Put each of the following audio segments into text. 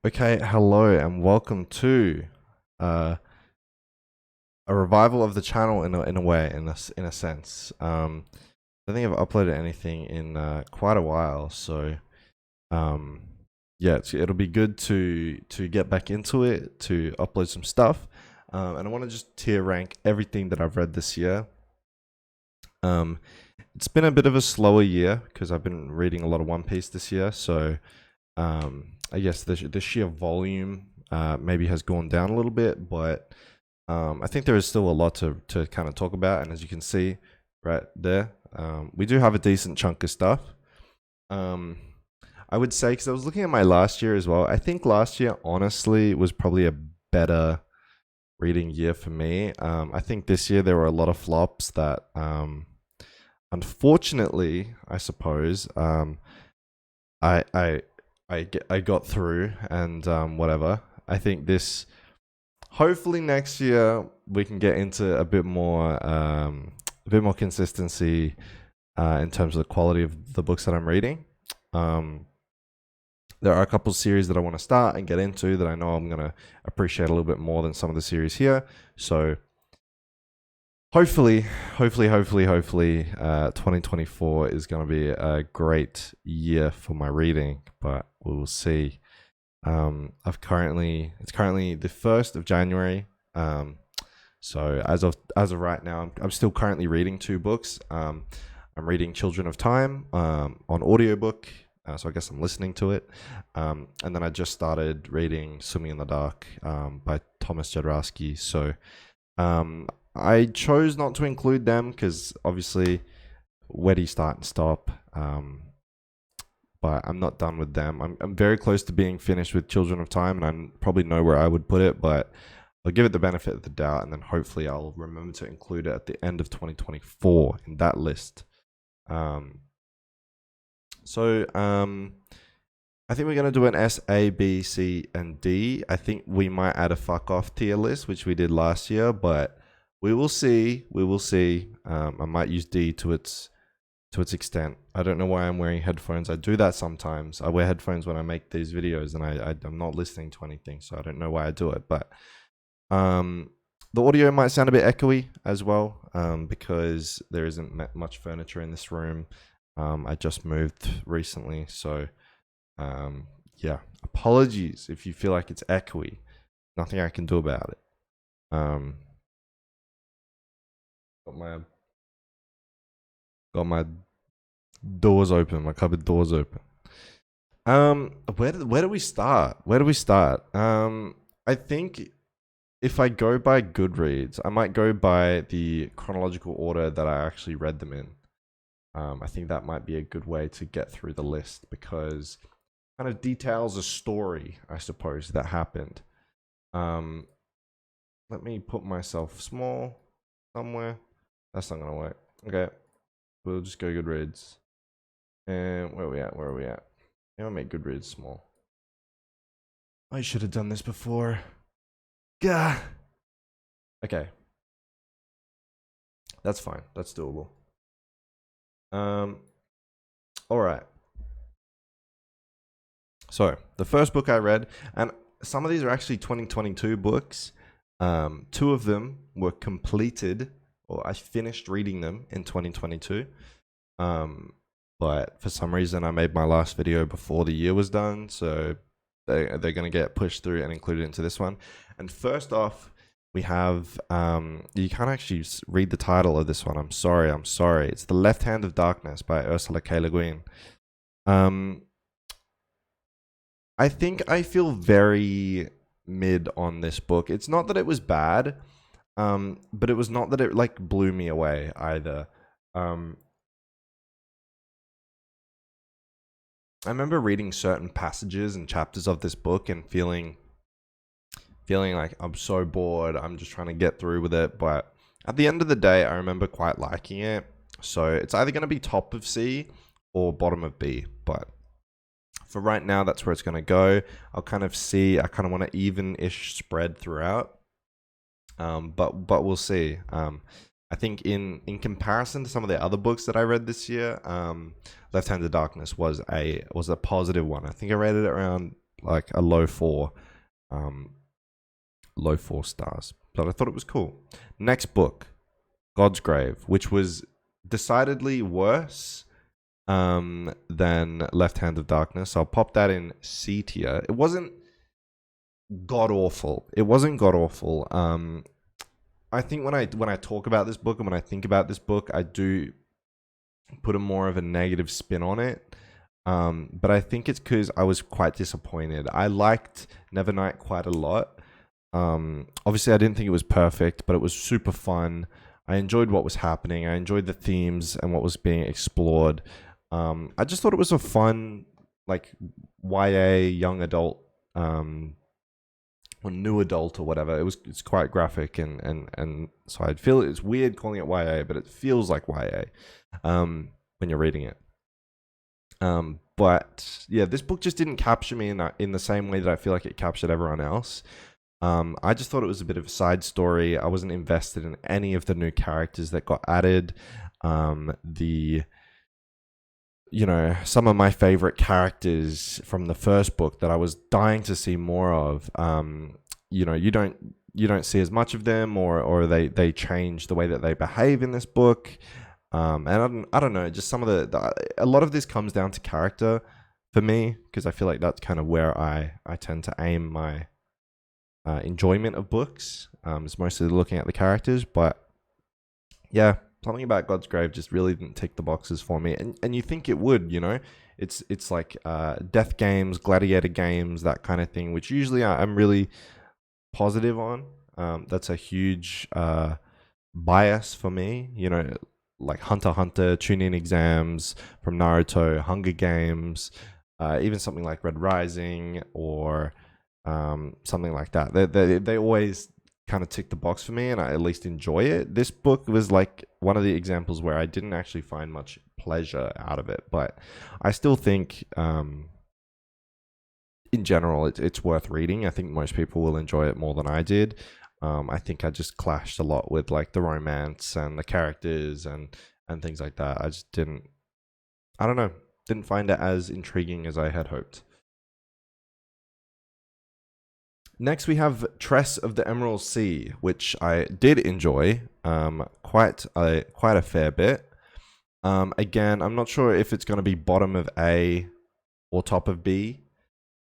Okay, hello and welcome to uh, a revival of the channel in a way, in a sense. I don't think I've uploaded anything in quite a while, so um, yeah, it'll be good to get back into it, to upload some stuff, and I want to just tier rank everything that I've read this year. Um, it's been a bit of a slower year because I've been reading a lot of One Piece this year, so I guess the sheer volume maybe has gone down a little bit, but I think there is still a lot to kind of talk about. And as you can see right there, we do have a decent chunk of stuff. Um, I would say, because I was looking at my last year as well, I think last year, honestly, was probably a better reading year for me. I think this year there were a lot of flops that, unfortunately, I suppose, I I I got through and whatever. I think this hopefully next year we can get into a bit more consistency in terms of the quality of the books that I'm reading. Um, there are a couple of series that I want to start and get into that I know I'm gonna appreciate a little bit more than some of the series here. So hopefully, hopefully, 2024 is going to be a great year for my reading, but we will see. It's currently the 1st of January. So as of right now, I'm still currently reading two books. I'm reading Children of Time on audiobook. So I guess I'm listening to it. And then I just started reading Sumi in the Dark by Thomas Jodorowsky. So I chose not to include them because obviously, where do you start and stop? But I'm not done with them. I'm very close to being finished with Children of Time, and I probably know where I would put it, but I'll give it the benefit of the doubt, and then hopefully I'll remember to include it at the end of 2024 in that list. Um, so I think we're gonna do an S, A, B, C, and D. I think we might add a fuck off tier list, which we did last year, but we will see. We will see. I might use D to its extent. I don't know why I'm wearing headphones. I do that sometimes. I wear headphones when I make these videos, and I'm not listening to anything, so I don't know why I do it. But the audio might sound a bit echoey as well, because there isn't much furniture in this room. I just moved recently, so yeah. Apologies if you feel like it's echoey. Nothing I can do about it. Got my got my doors open, my cupboard doors open. Where do we start? Where do we start? I think if I go by Goodreads, I might go by the chronological order that I actually read them in. I think that might be a good way to get through the list because it kind of details a story, I suppose, that happened. Um, Let me put myself small somewhere. That's not gonna work. Okay, we'll just go Goodreads. And where are we at? Where are we at? I'll make Goodreads small. I should have done this before. Gah. Okay. That's fine. That's doable. All right. So the first book I read, and some of these are actually 2022 books. Two of them were completed, or I finished reading them in 2022. But for some reason, I made my last video before the year was done, so they're going to get pushed through and included into this one. And first off, we have you can't actually read the title of this one. I'm sorry. It's The Left Hand of Darkness by Ursula K. Le Guin. I think I feel very mid on this book. It's not that it was bad, but it was not that it like blew me away either. I remember reading certain passages and chapters of this book and feeling like I'm so bored. I'm just trying to get through with it. But at the end of the day, I remember quite liking it. So it's either going to be top of C or bottom of B. But for right now, that's where it's going to go. I'll kind of see. I kind of want an even-ish spread throughout. But we'll see. I think in comparison to some of the other books that I read this year, Left Hand of Darkness was a positive one. I think I rated it around like a um, low 4 stars. But I thought it was cool. Next book, God's Grave, which was decidedly worse than Left Hand of Darkness. So I'll pop that in C tier. It wasn't god awful. It wasn't god awful. I think when I talk about this book and when I think about this book, I do put a more of a negative spin on it. But I think it's because I was quite disappointed. I liked Nevernight quite a lot. Obviously, I didn't think it was perfect, but it was super fun. I enjoyed what was happening. I enjoyed the themes and what was being explored. I just thought it was a fun, like, YA young adult, or new adult or whatever. It's quite graphic and so I feel it's weird calling it YA, but it feels like YA when you're reading it. But yeah, this book just didn't capture me in the same way that I feel like it captured everyone else. I just thought it was a bit of a side story. I wasn't invested in any of the new characters that got added. Some of my favorite characters from the first book that I was dying to see more of, you don't see as much of them, or they change the way that they behave in this book. And I don't know, just some of a lot of this comes down to character for me, because I feel like that's kind of where I tend to aim my enjoyment of books. It's mostly looking at the characters, but yeah, something about God's Grave just really didn't tick the boxes for me. And you think it would, it's like death games, gladiator games, that kind of thing, which usually I'm really positive on. That's a huge bias for me, like Hunter x Hunter, Chunin exams from Naruto, Hunger Games, even something like Red Rising or something like that. They always kind of tick the box for me, and I at least enjoy it. This book was like one of the examples where I didn't actually find much pleasure out of it, but I still think in general it's worth reading. I think most people will enjoy it more than I did. I think I just clashed a lot with like the romance and the characters and things like that. I just didn't find it as intriguing as I had hoped. Next, we have Tress of the Emerald Sea, which I did enjoy quite a fair bit. Again, I'm not sure if it's going to be bottom of A or top of B.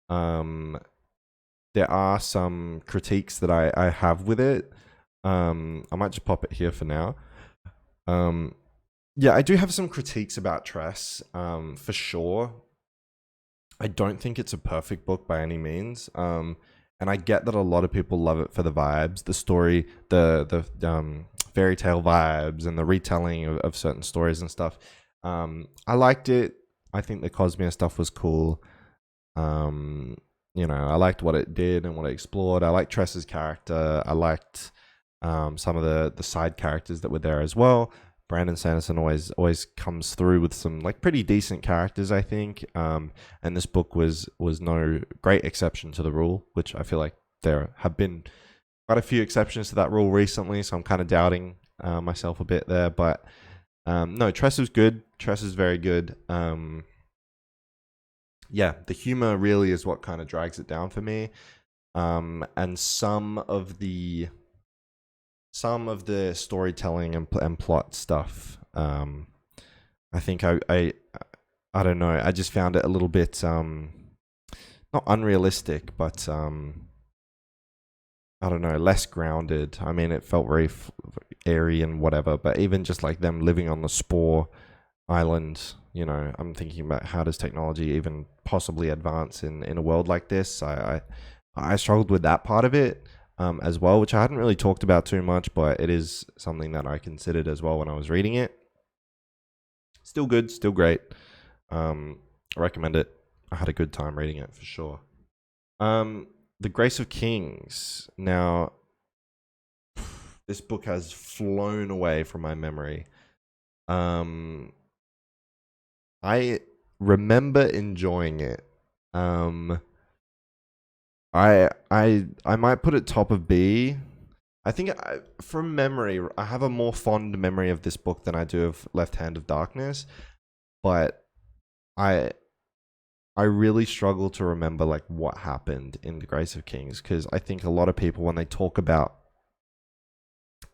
There are some critiques that I have with it. I might just pop it here for now. Yeah, I do have some critiques about Tress, for sure. I don't think it's a perfect book by any means. And I get that a lot of people love it for the vibes, the story, the fairy tale vibes, and the retelling of certain stories and stuff. I liked it. I think the Cosmere stuff was cool. I liked what it did and what it explored. I liked Tress's character. I liked some of the side characters that were there as well. Brandon Sanderson always comes through with some like pretty decent characters, I think. And this book was no great exception to the rule, which I feel like there have been quite a few exceptions to that rule recently. So I'm kind of doubting myself a bit there. But no, Tress was good. Tress is very good. Yeah, the humor really is what kind of drags it down for me. And some of the storytelling and plot stuff, I think I don't know, I just found it a little bit not unrealistic, but I don't know, less grounded. I mean, it felt very airy and whatever, but even just like them living on the Spore Island, I'm thinking about how does technology even possibly advance in a world like this. I struggled with that part of it as well, which I hadn't really talked about too much, but it is something that I considered as well when I was reading it. Still good, still great. I recommend it. I had a good time reading it for sure. The Grace of Kings. Now, this book has flown away from my memory. I remember enjoying it. I might put it top of B. I think from memory, I have a more fond memory of this book than I do of Left Hand of Darkness. But I I really struggle to remember like what happened in the Grace of Kings, because I think a lot of people, when they talk about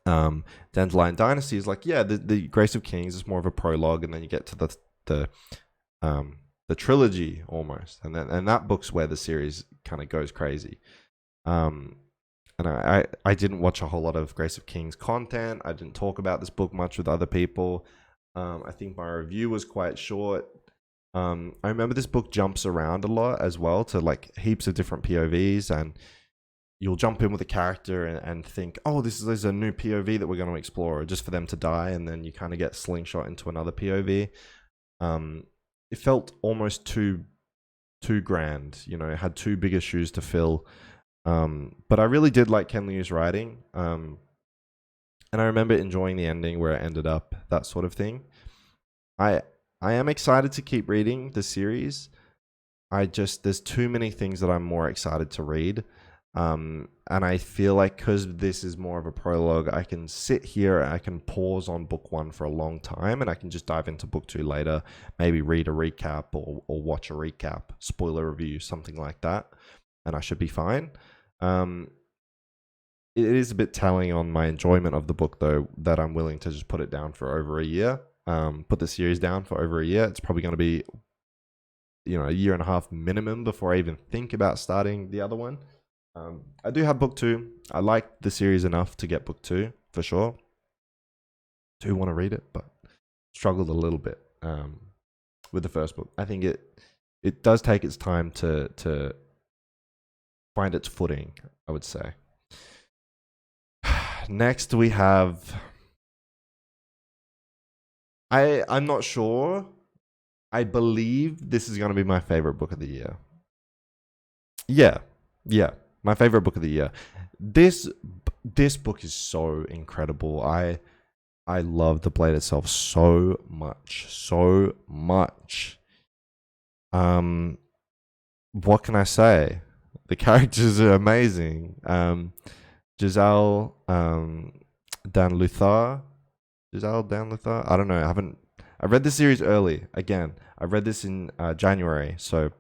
Dandelion Dynasty, is like, yeah, the Grace of Kings is more of a prologue, and then you get to the the trilogy almost, and that book's where the series kind of goes crazy. And I didn't watch a whole lot of Grace of Kings content. I didn't talk about this book much with other people. I think my review was quite short. I remember this book jumps around a lot as well to like heaps of different POVs, and you'll jump in with a character and think, oh, this is a new POV that we're going to explore, just for them to die, and then you kind of get slingshot into another POV. It felt almost too grand, you know, it had too big a shoes to fill. But I really did like Ken Liu's writing. And I remember enjoying the ending where it ended up, that sort of thing. I am excited to keep reading the series. There's too many things that I'm more excited to read. And I feel like because this is more of a prologue, I can sit here, I can pause on book 1 for a long time, and I can just dive into book 2 later, maybe read a recap or watch a recap, spoiler review, something like that, and I should be fine. It is a bit telling on my enjoyment of the book, though, that I'm willing to just put it down for over a year, put the series down for over a year. It's probably going to be, you know, a year and a half minimum before I even think about starting the other one. I do have book 2. I like the series enough to get book 2 for sure. Do want to read it, but struggled a little bit with the first book. I think it does take its time to find its footing, I would say. Next we have, I'm not sure. I believe this is going to be my favorite book of the year. Yeah. My favorite book of the year. This book is so incredible. I love The Blade itself so much. What can I say? The characters are amazing. Giselle Danluthar. I don't know. I read this series early. Again, I read this in January, so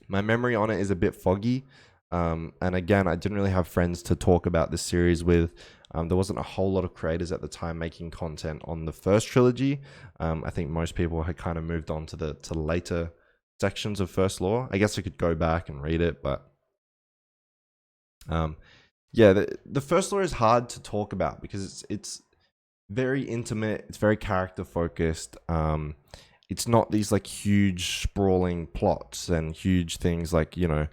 my memory on it is a bit foggy. And again, I didn't really have friends to talk about this series with. There wasn't a whole lot of creators at the time making content on the first trilogy. I think most people had kind of moved on to the later sections of First Law. I guess I could go back and read it, but yeah, the First Law is hard to talk about because it's very intimate. It's very character focused. It's not these like huge sprawling plots and huge things like, you know,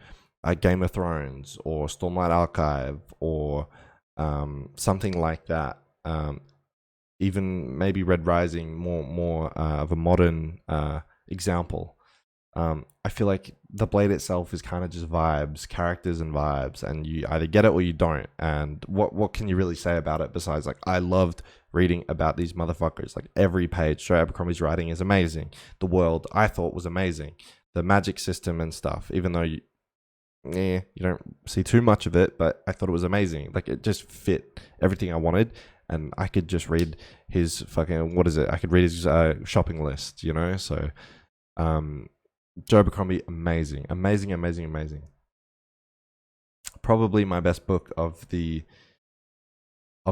Game of Thrones or Stormlight Archive or something like that. Even maybe Red Rising, more of a modern example. I feel like The Blade itself is kind of just vibes, characters and vibes, and you either get it or you don't. And what can you really say about it besides like, I loved reading about these motherfuckers. Like every page, Joe Abercrombie's writing is amazing. The world I thought was amazing. The magic system and stuff, even though you don't see too much of it, but I thought it was amazing. Like it just fit everything I wanted, and I could just read his fucking I could read his shopping list, you know. So, Joe Abercrombie, amazing. Probably my best book of the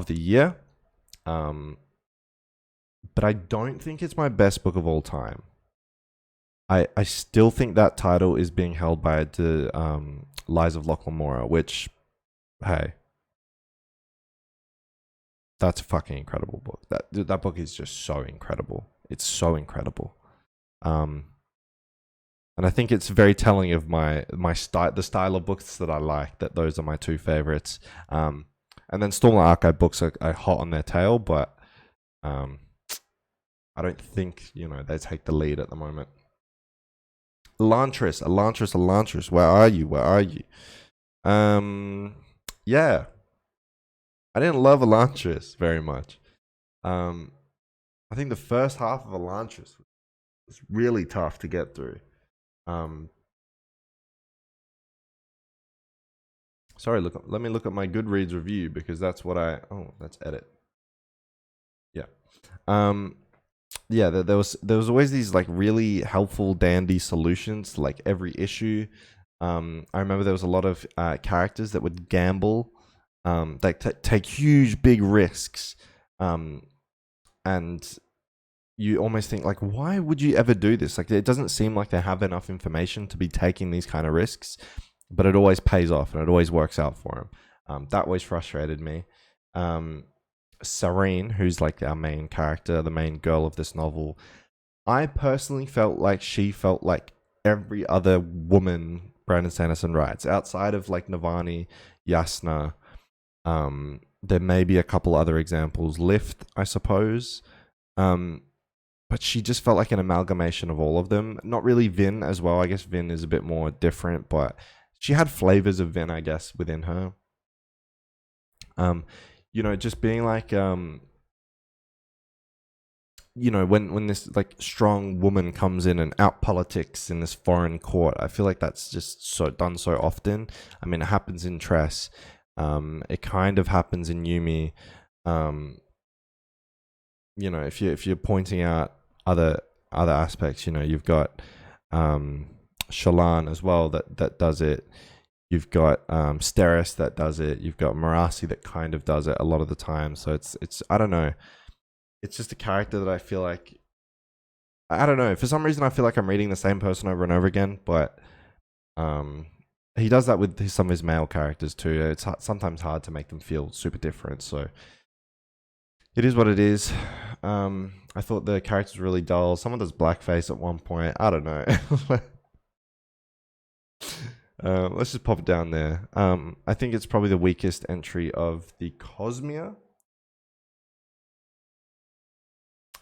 year, but I don't think it's my best book of all time. I still think that title is being held by the Lies of Lachlan Mora, which, hey, that's a fucking incredible book. That book is just so incredible. It's so incredible. And I think it's very telling of my style, the style of books that I like. That those are my two favorites. And then Stormlight Archive books are hot on their tail, but I don't think, you know, they take the lead at the moment. Elantris, where are you? Yeah, I didn't love Elantris very much. I think the first half of Elantris was really tough to get through. Sorry, let me look at my Goodreads review because that's what that's edit. Yeah. yeah, there was always these like really helpful dandy solutions to like every issue. I remember there was a lot of characters that would gamble, like take huge big risks, um, and you almost think like, why would you ever do this? Like, it doesn't seem like they have enough information to be taking these kind of risks, but it always pays off and it always works out for them. That always frustrated me. Serene, who's like our main character, the main girl of this novel, I personally felt like she felt like every other woman Brandon Sanderson writes, outside of like Navani, Yasna. There may be a couple other examples. Lift, I suppose. But she just felt like an amalgamation of all of them. Not really Vin as well. I guess Vin is a bit more different, but she had flavors of Vin, I guess, within her. Just being like, when this like strong woman comes in and out politics in this foreign court, I feel like that's just so done so often. I mean, it happens in Tress. It kind of happens in Yumi. If you're pointing out other aspects, you've got Shalan as well that does it. You've got Steris that does it. You've got Marasi that kind of does it a lot of the time. So it's I don't know. It's just a character that I feel like, I don't know. For some reason, I feel like I'm reading the same person over and over again. But he does that with some of his male characters too. It's sometimes hard to make them feel super different. So it is what it is. I thought the characters were really dull. Someone does blackface at one point. I don't know. Let's just pop it down there. I think it's probably the weakest entry of the Cosmere.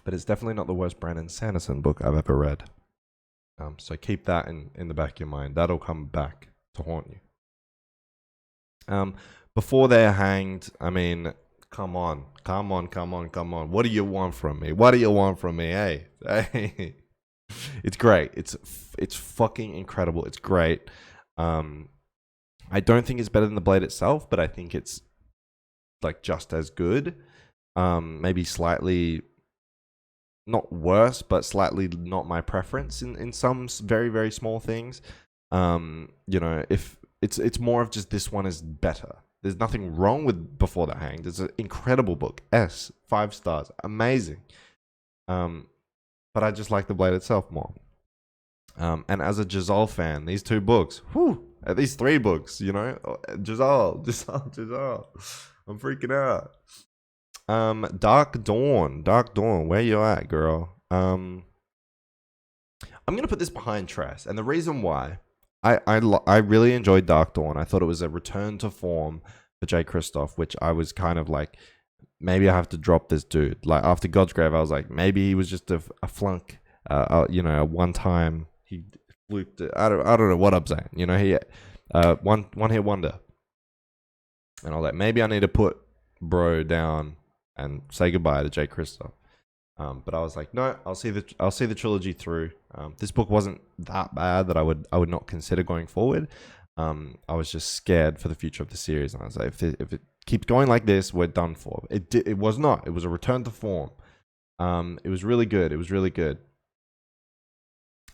But it's definitely not the worst Brandon Sanderson book I've ever read. So keep that in the back of your mind. That'll come back to haunt you. Before they're hanged, I mean, come on. What do you want from me? Hey, hey. It's great. It's fucking incredible. It's great. I don't think it's better than The Blade itself, but I think it's like just as good. Maybe slightly not worse, but slightly not my preference in some very, very small things. If it's more of just this one is better. There's nothing wrong with Before the Hanged. It's an incredible book. 5 stars. Amazing. But I just like The Blade itself more. And as a Giselle fan, these 2 books, these 3 books, Giselle. I'm freaking out. Dark Dawn, where you at, girl? I'm gonna put this behind Tress, and the reason why, I really enjoyed Dark Dawn. I thought it was a return to form for Jay Kristoff, which I was kind of like, maybe I have to drop this dude. Like after God's Grave, I was like, maybe he was just a flunk, a one time he fluked it. I don't know what I'm saying. He one hit wonder, and I was like, maybe I need to put bro down and say goodbye to Jay Kristoff. But I was like, no, I'll see the trilogy through. This book wasn't that bad that I would not consider going forward. I was just scared for the future of the series, and I was like, if it keeps going like this, we're done for. It was not. It was a return to form. It was really good.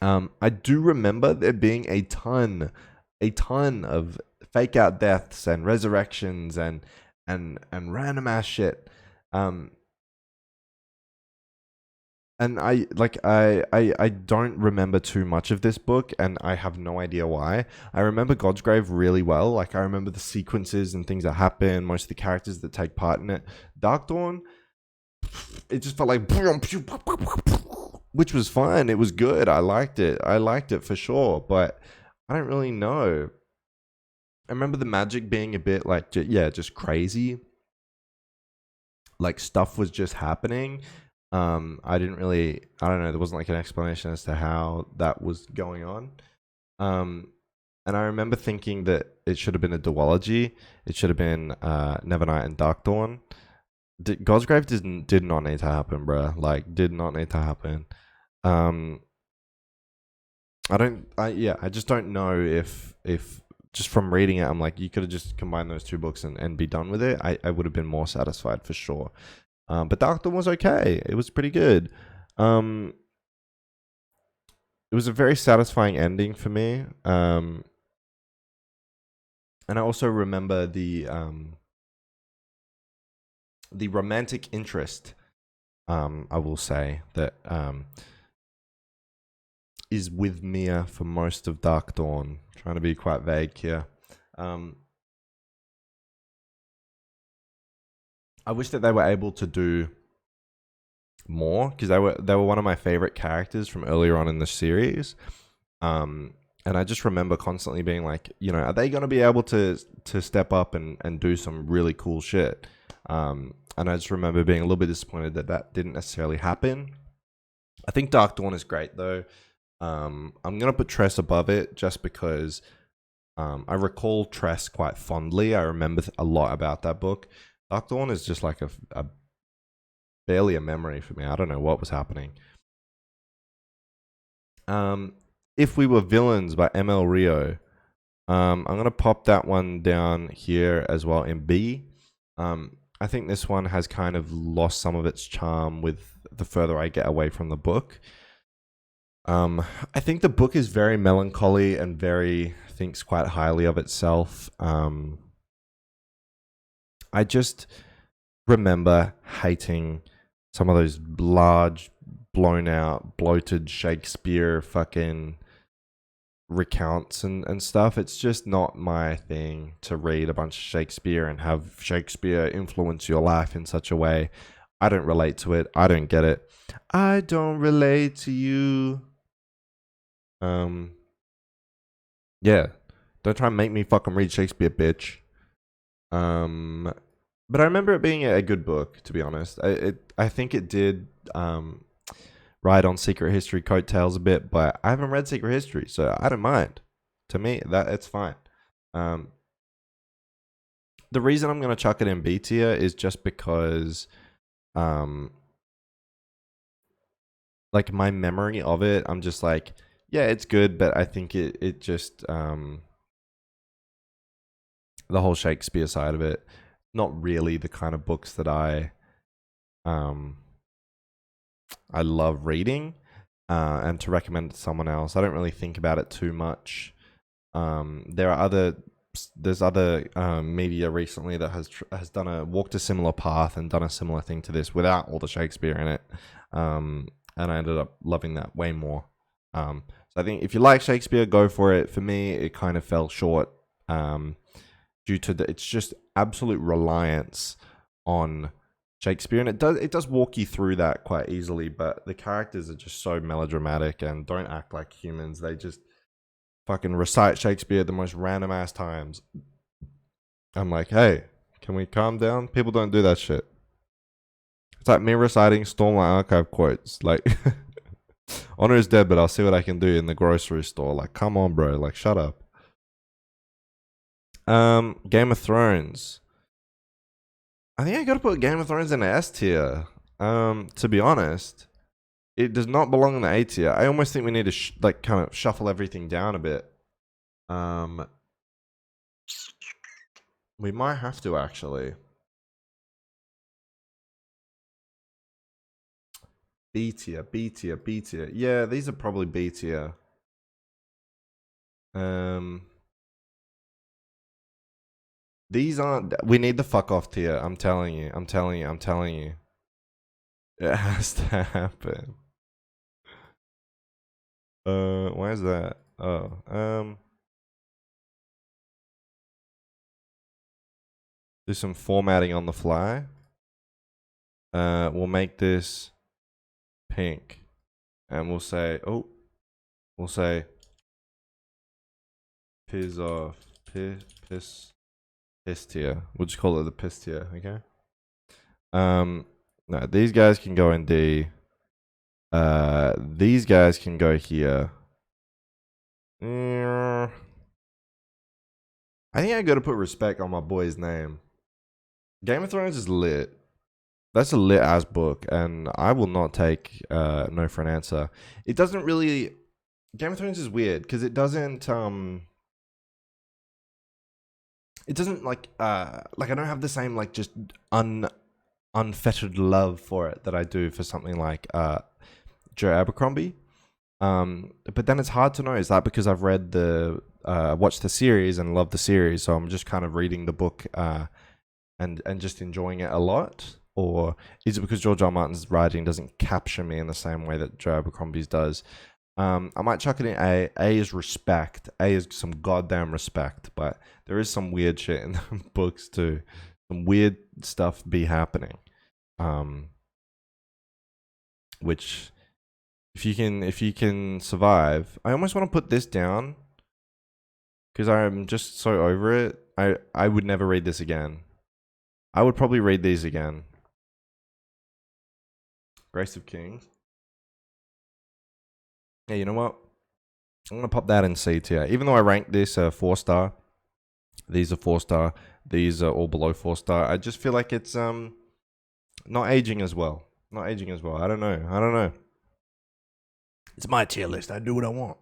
I do remember there being a ton of fake out deaths and resurrections and random ass shit. And I don't remember too much of this book, and I have no idea why. I remember God's Grave really well. Like, I remember the sequences and things that happen, most of the characters that take part in it. Dark Dawn, it just felt like, which was fine. It was good. I liked it for sure, but I don't really know. I remember the magic being a bit like, just crazy. Like, stuff was just happening. I don't know, there wasn't like an explanation as to how that was going on. And I remember thinking that it should have been a duology. It should have been Nevernight and Dark Dawn. God's Grave did not need to happen, bruh. Like, did not need to happen. I just don't know if just from reading it, I'm like, you could have just combined those 2 books and be done with it. I would have been more satisfied for sure. But Dark Dawn was okay. It was pretty good. Um, it was a very satisfying ending for me. And I also remember the romantic interest. I will say that is with Mia for most of Dark Dawn. Trying to be quite vague here. I wish that they were able to do more because they were one of my favorite characters from earlier on in the series. And I just remember constantly being like, you know, are they going to be able to step up and do some really cool shit? And I just remember being a little bit disappointed that that didn't necessarily happen. I think Dark Dawn is great though. I'm gonna put Tress above it just because I recall Tress quite fondly. I remember a lot about that book. Dark Dawn is just like a barely a memory for me. I don't know what was happening. If We Were Villains by ML Rio. I'm gonna pop that one down here as well in B. I think this one has kind of lost some of its charm with the further I get away from the book. I think the book is very melancholy and very thinks quite highly of itself. I just remember hating some of those large, blown out, bloated Shakespeare fucking recounts and stuff. It's just not my thing to read a bunch of Shakespeare and have Shakespeare influence your life in such a way. I don't relate to it. I don't get it. I don't relate to you. Yeah. Don't try and make me fucking read Shakespeare, bitch. But I remember it being a good book, to be honest. I think it did ride on Secret History coattails a bit, but I haven't read Secret History, so I don't mind. To me, that it's fine. The reason I'm gonna chuck it in B tier is just because, like my memory of it, I'm just like, yeah, it's good, but I think it just the whole Shakespeare side of it, not really the kind of books that I love reading, and to recommend it to someone else. I don't really think about it too much. There's other media recently that has walked a similar path and done a similar thing to this without all the Shakespeare in it, and I ended up loving that way more. So I think if you like Shakespeare, go for it. For me, it kind of fell short due to it's just absolute reliance on Shakespeare, and it does walk you through that quite easily, but the characters are just so melodramatic and don't act like humans. They just fucking recite Shakespeare at the most random ass times. I'm like, hey, can we calm down? People don't do that shit. It's like me reciting Stormlight Archive quotes. Like, Honor is dead, but I'll see what I can do in the grocery store. Like, come on, bro. Like, shut up. Game of Thrones. I think I gotta put Game of Thrones in the S tier. To be honest, it does not belong in the A tier. I almost think we need to kind of shuffle everything down a bit. We might have to actually. B tier, B tier, B tier. Yeah, these are probably B tier. These aren't. We need the fuck off tier. I'm telling you. I'm telling you. I'm telling you. It has to happen. Why is that? Oh, do some formatting on the fly. We'll make this pink, and we'll say, we'll say, piss off, piss tier. We'll just call it the piss tier, okay? No, these guys can go in D. These guys can go here. I think I gotta put respect on my boy's name. Game of Thrones is lit. That's a lit ass book, and I will not take no for an answer. It doesn't really. Game of Thrones is weird because it doesn't. It doesn't like I don't have the same just unfettered love for it that I do for something like Joe Abercrombie. But then it's hard to know. Is that because I've read watched the series and loved the series, so I'm just kind of reading the book and just enjoying it a lot? Or is it because George R. R. Martin's writing doesn't capture me in the same way that Joe Abercrombie's does? I might chuck it in A. A is respect. A is some goddamn respect, but there is some weird shit in the books too. Some weird stuff be happening. Which if you can survive, I almost want to put this down because I'm just so over it. I would never read this again. I would probably read these again. Grace of Kings. Yeah, you know what? I'm gonna pop that in C tier. Even though I ranked this 4-star, these are 4-star. These are all below 4-star. I just feel like it's not aging as well. Not aging as well. I don't know. It's my tier list. I do what I want.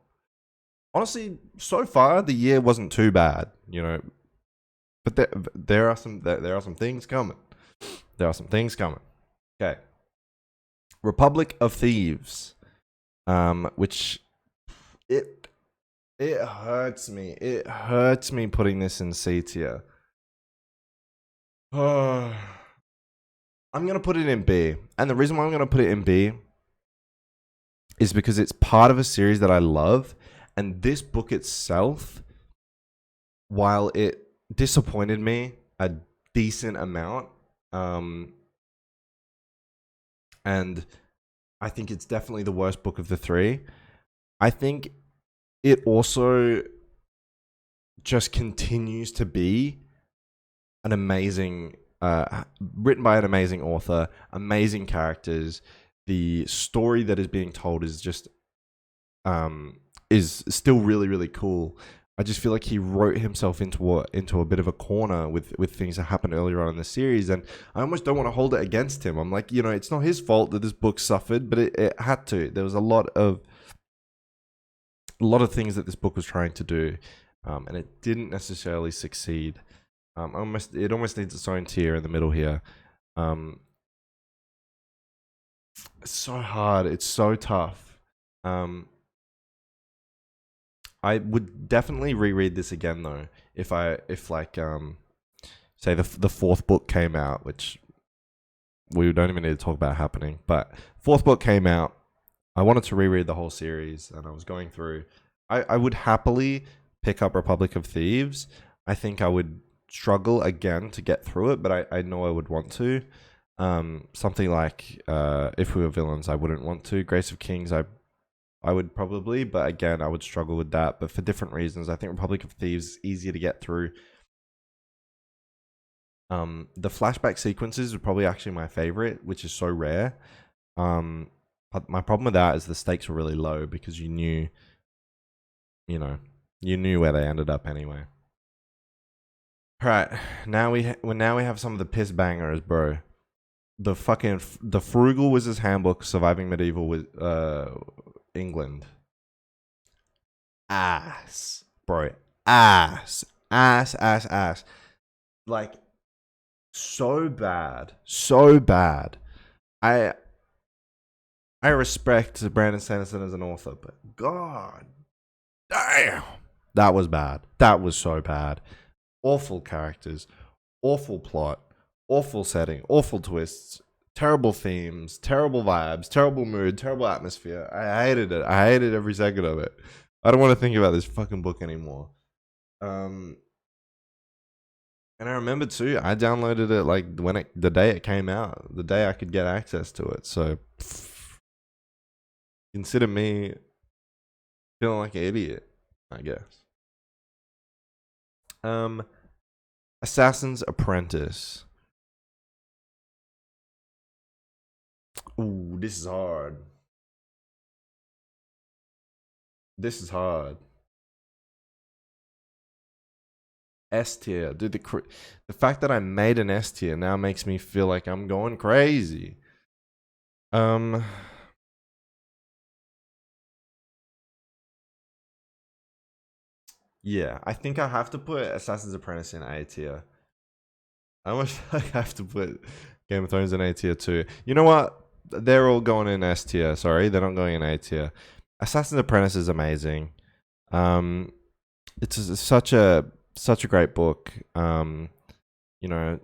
Honestly, so far the year wasn't too bad, you know. But there are some things coming. There are some things coming. Okay. Republic of Thieves, which it hurts me. It hurts me putting this in C tier. I'm gonna put it in B, and the reason why I'm gonna put it in B is because it's part of a series that I love, and this book itself, while it disappointed me a decent amount, and I think it's definitely the worst book of the three. I think it also just continues to be an amazing, written by an amazing author, amazing characters. The story that is being told is just, is still really, really cool. I just feel like he wrote himself into a bit of a corner with things that happened earlier on in the series, and I almost don't want to hold it against him. I'm like, you know, it's not his fault that this book suffered, but it had to. There was a lot of things that this book was trying to do, and it didn't necessarily succeed. It almost needs its own tier in the middle here. It's so hard. It's so tough. I would definitely reread this again though. If say the fourth book came out, which we don't even need to talk about happening, but fourth book came out, I wanted to reread the whole series, and I was going through. I would happily pick up Republic of Thieves. I think I would struggle again to get through it, but I know I would want to. Something like If We Were Villains, I wouldn't want to. Grace of Kings, I would probably, but again, I would struggle with that, but for different reasons. I think Republic of Thieves is easier to get through. The flashback sequences are probably actually my favorite, which is so rare. But my problem with that is the stakes were really low because you knew where they ended up anyway. All right, now we have some of the piss bangers, bro. The Frugal Wizard's Handbook: Surviving Medieval England. Ass, bro. Ass. Like, so bad. I respect Brandon Sanderson as an author, but god damn, that was bad. That was so bad. Awful characters, awful plot, awful setting, awful twists, terrible themes, terrible vibes, terrible mood, terrible atmosphere. I hated it. I hated every second of it. I don't want to think about this fucking book anymore. And I remember too, I downloaded it like the day it came out, the day I could get access to it. So consider me feeling like an idiot, I guess. Assassin's Apprentice. Ooh, this is hard. This is hard. S tier, dude. The fact that I made an S tier now makes me feel like I'm going crazy. Yeah, I think I have to put Assassin's Apprentice in A tier. I almost feel like I have to put Game of Thrones in A tier too. You know what? they're all going in S tier. Sorry, they're not going in A tier. Assassin's Apprentice is amazing. It's such a great book. You know,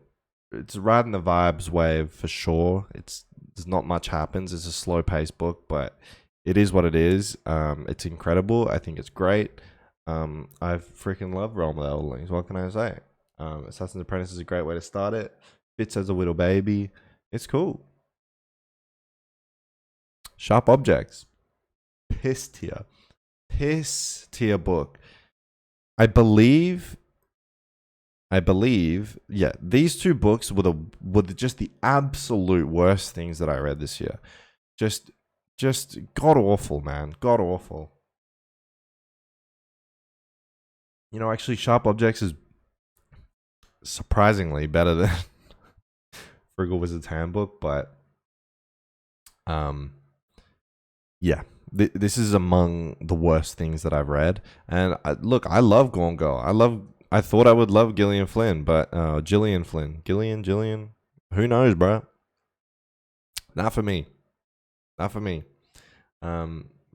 it's riding the vibes wave for sure. There's not much happens. It's a slow paced book, but it is what it is. It's incredible. I think it's great. I freaking love Realm of the Elderlings. What can I say? Assassin's Apprentice is a great way to start it. Fits as a little baby. It's cool. Sharp Objects. Piss tier book. I believe, yeah, these two books were just the absolute worst things that I read this year. Just god awful, man. God awful. You know, actually, Sharp Objects is surprisingly better than Frugal Wizard's Handbook, but yeah, this is among the worst things that I've read. And look, I love Gone Girl. I thought I would love Gillian Flynn, but Gillian Flynn, Gillian, who knows, bro? Not for me. Not for me.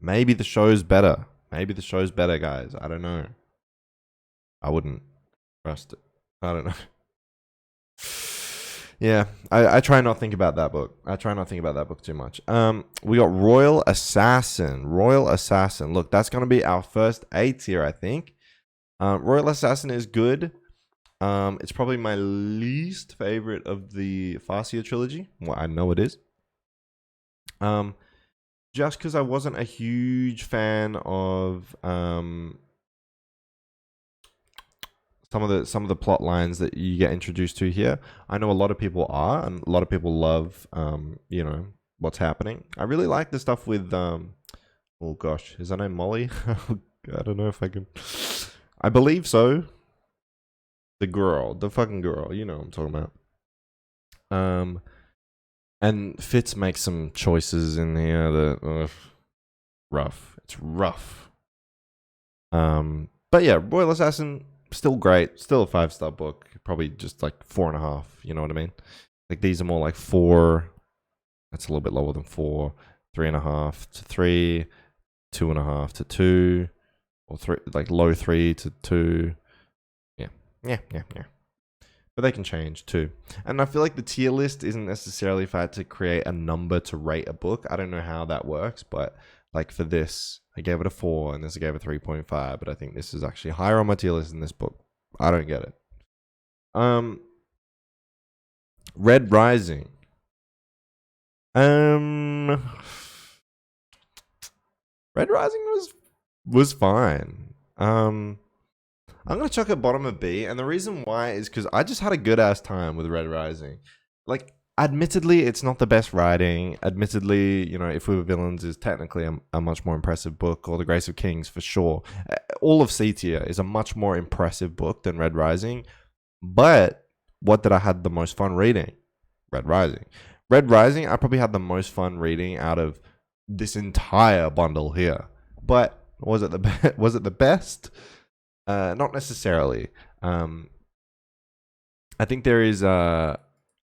Maybe the show's better. Maybe the show's better, guys. I don't know. I wouldn't trust it. I don't know. Yeah, I try not to think about that book. I try not to think about that book too much. We got Royal Assassin. Royal Assassin. Look, that's going to be our first A tier, I think. Royal Assassin is good. It's probably my least favorite of the Farseer trilogy. Well, I know it is. Just because I wasn't a huge fan of some of the plot lines that you get introduced to here. I know a lot of people are, and a lot of people love you know, what's happening. I really like the stuff with oh gosh, is her name Molly? I don't know if I can. I believe so. The fucking girl, you know what I'm talking about. And Fitz makes some choices in here that rough. It's rough. But yeah, Royal Assassin, still great. Still a 5-star book. Probably just like 4.5. You know what I mean? Like these are more like 4. That's a little bit lower than 4. 3.5 to 3. 2.5 to 2. Or 3, like low 3 to 2. Yeah. But they can change too. And I feel like the tier list isn't necessarily if I had to create a number to rate a book. I don't know how that works, but like for this, I gave it a 4 and this I gave it 3.5, but I think this is actually higher on my tier list than this book. I don't get it. Red Rising. Red Rising was fine. I'm going to chuck it bottom of B, and the reason why is because I just had a good-ass time with Red Rising. Like, admittedly, it's not the best writing. Admittedly, you know, If We Were Villains is technically a much more impressive book, or The Grace of Kings, for sure. All of C tier is a much more impressive book than Red Rising. But what did I have the most fun reading? Red Rising. Red Rising, I probably had the most fun reading out of this entire bundle here. But was it the best? Not necessarily. I think there is a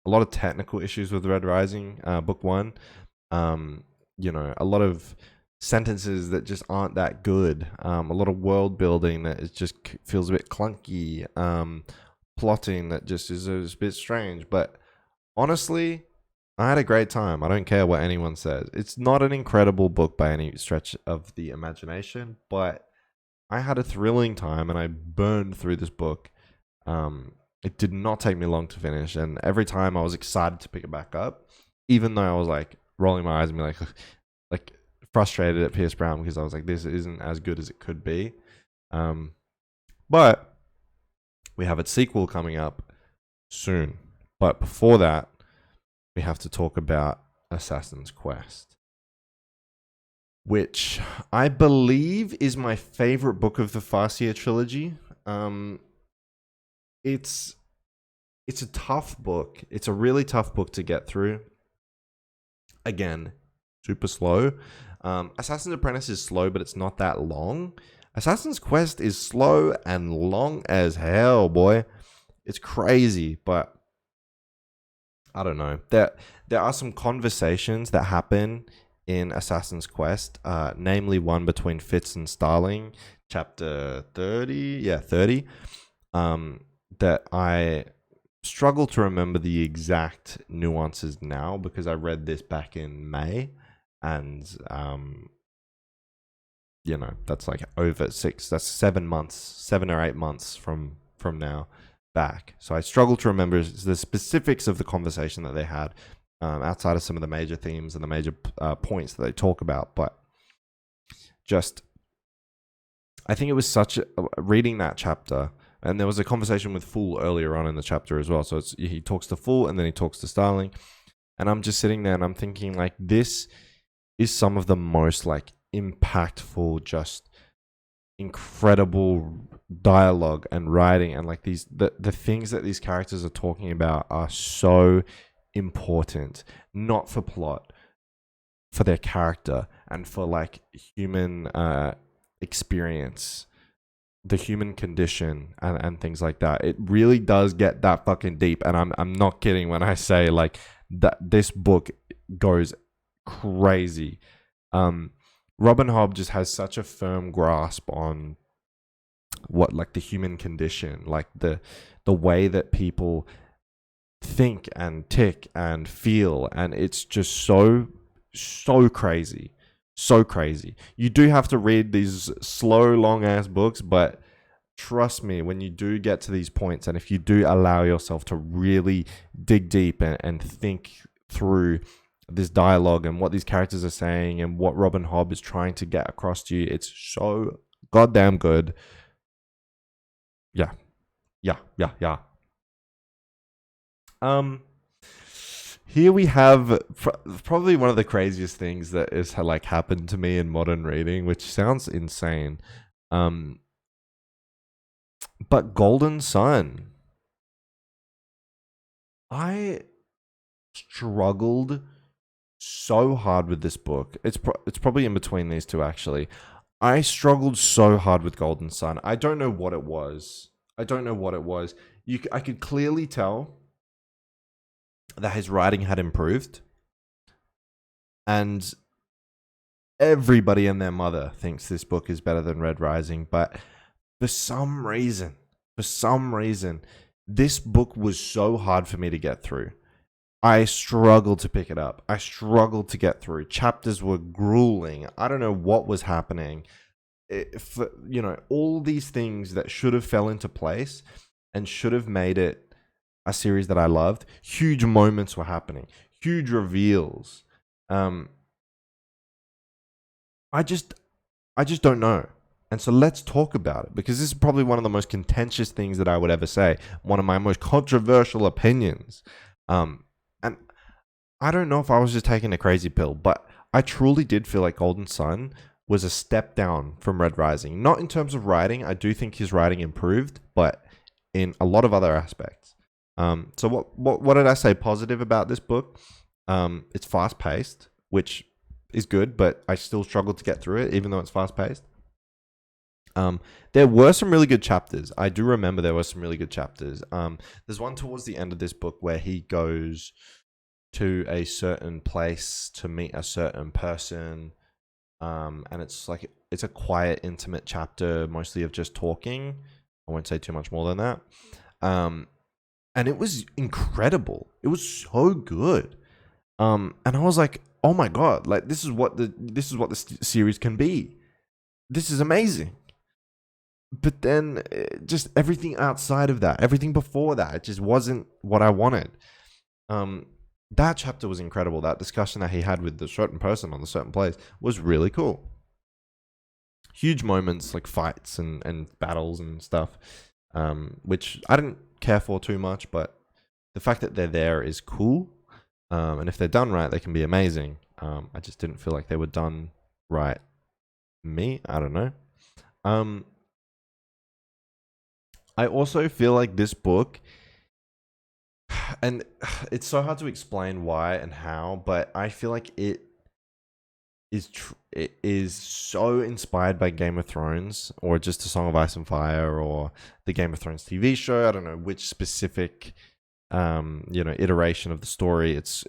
lot of technical issues with Red Rising, book 1. You know, a lot of sentences that just aren't that good. A lot of world building that is just feels a bit clunky. Plotting that just is a bit strange. But honestly, I had a great time. I don't care what anyone says. It's not an incredible book by any stretch of the imagination, but I had a thrilling time and I burned through this book. It did not take me long to finish, and every time I was excited to pick it back up, even though I was like rolling my eyes and be like frustrated at Pierce Brown because I was like, this isn't as good as it could be. But we have its sequel coming up soon. But before that, we have to talk about Assassin's Quest, which I believe is my favorite book of the Farseer trilogy. It's a tough book. It's a really tough book to get through. Again, super slow. Assassin's Apprentice is slow, but it's not that long. Assassin's Quest is slow and long as hell, boy. It's crazy, but I don't know. There are some conversations that happen in Assassin's Quest, namely one between Fitz and Starling, chapter 30. Yeah, 30. That I struggle to remember the exact nuances now because I read this back in May, and that's like that's 7 months, 7 or 8 months from now back. So I struggle to remember the specifics of the conversation that they had, outside of some of the major themes and the major points that they talk about. But just, I think it was reading that chapter, and there was a conversation with Fool earlier on in the chapter as well. So he talks to Fool and then he talks to Starling, and I'm just sitting there and I'm thinking, like, this is some of the most like impactful, just incredible dialogue and writing, and like the things that these characters are talking about are so important, not for plot, for their character and for like human experience, the human condition, and things like that. It really does get that fucking deep, and I'm not kidding when I say like that this book goes crazy. Robin Hobb just has such a firm grasp on what, like, the human condition, like the way that people think and tick and feel, and it's just so crazy, so crazy. You do have to read these slow, long ass books, but trust me, when you do get to these points, and if you do allow yourself to really dig deep and think through this dialogue and what these characters are saying and what Robin Hobb is trying to get across to you, it's so goddamn good. Yeah. Here we have probably one of the craziest things that is like happened to me in modern reading, which sounds insane. But Golden Sun, I struggled so hard with this book. It's probably in between these two, actually. I struggled so hard with Golden Sun. I don't know what it was. I could clearly tell that his writing had improved, and everybody and their mother thinks this book is better than Red Rising, but for some reason, this book was so hard for me to get through. I struggled to pick it up. I struggled to get through. Chapters were grueling. I don't know what was happening. All these things that should have fell into place and should have made it a series that I loved. Huge moments were happening. Huge reveals. I just don't know. And so let's talk about it, because this is probably one of the most contentious things that I would ever say. One of my most controversial opinions. And I don't know if I was just taking a crazy pill, but I truly did feel like Golden Sun was a step down from Red Rising. Not in terms of writing. I do think his writing improved, but in a lot of other aspects. So what did I say positive about this book? It's fast paced, which is good, but I still struggled to get through it, even though it's fast paced. There were some really good chapters. I do remember there were some really good chapters. There's one towards the end of this book where he goes to a certain place to meet a certain person. And it's a quiet, intimate chapter, mostly of just talking. I won't say too much more than that. And it was incredible. It was so good. And I was like, oh my God, like this is what the series can be. This is amazing. But then just everything outside of that, everything before that, it just wasn't what I wanted. That chapter was incredible. That discussion that he had with the certain person on the certain place was really cool. Huge moments, like fights and battles and stuff, which I didn't care for too much, but the fact that they're there is cool. And if they're done right, they can be amazing. I just didn't feel like they were done right. Me, I don't know. I also feel like this book, and it's so hard to explain why and how, but I feel like it is so inspired by Game of Thrones, or just A Song of Ice and Fire, or the Game of Thrones TV show. I don't know which specific iteration of the story. It's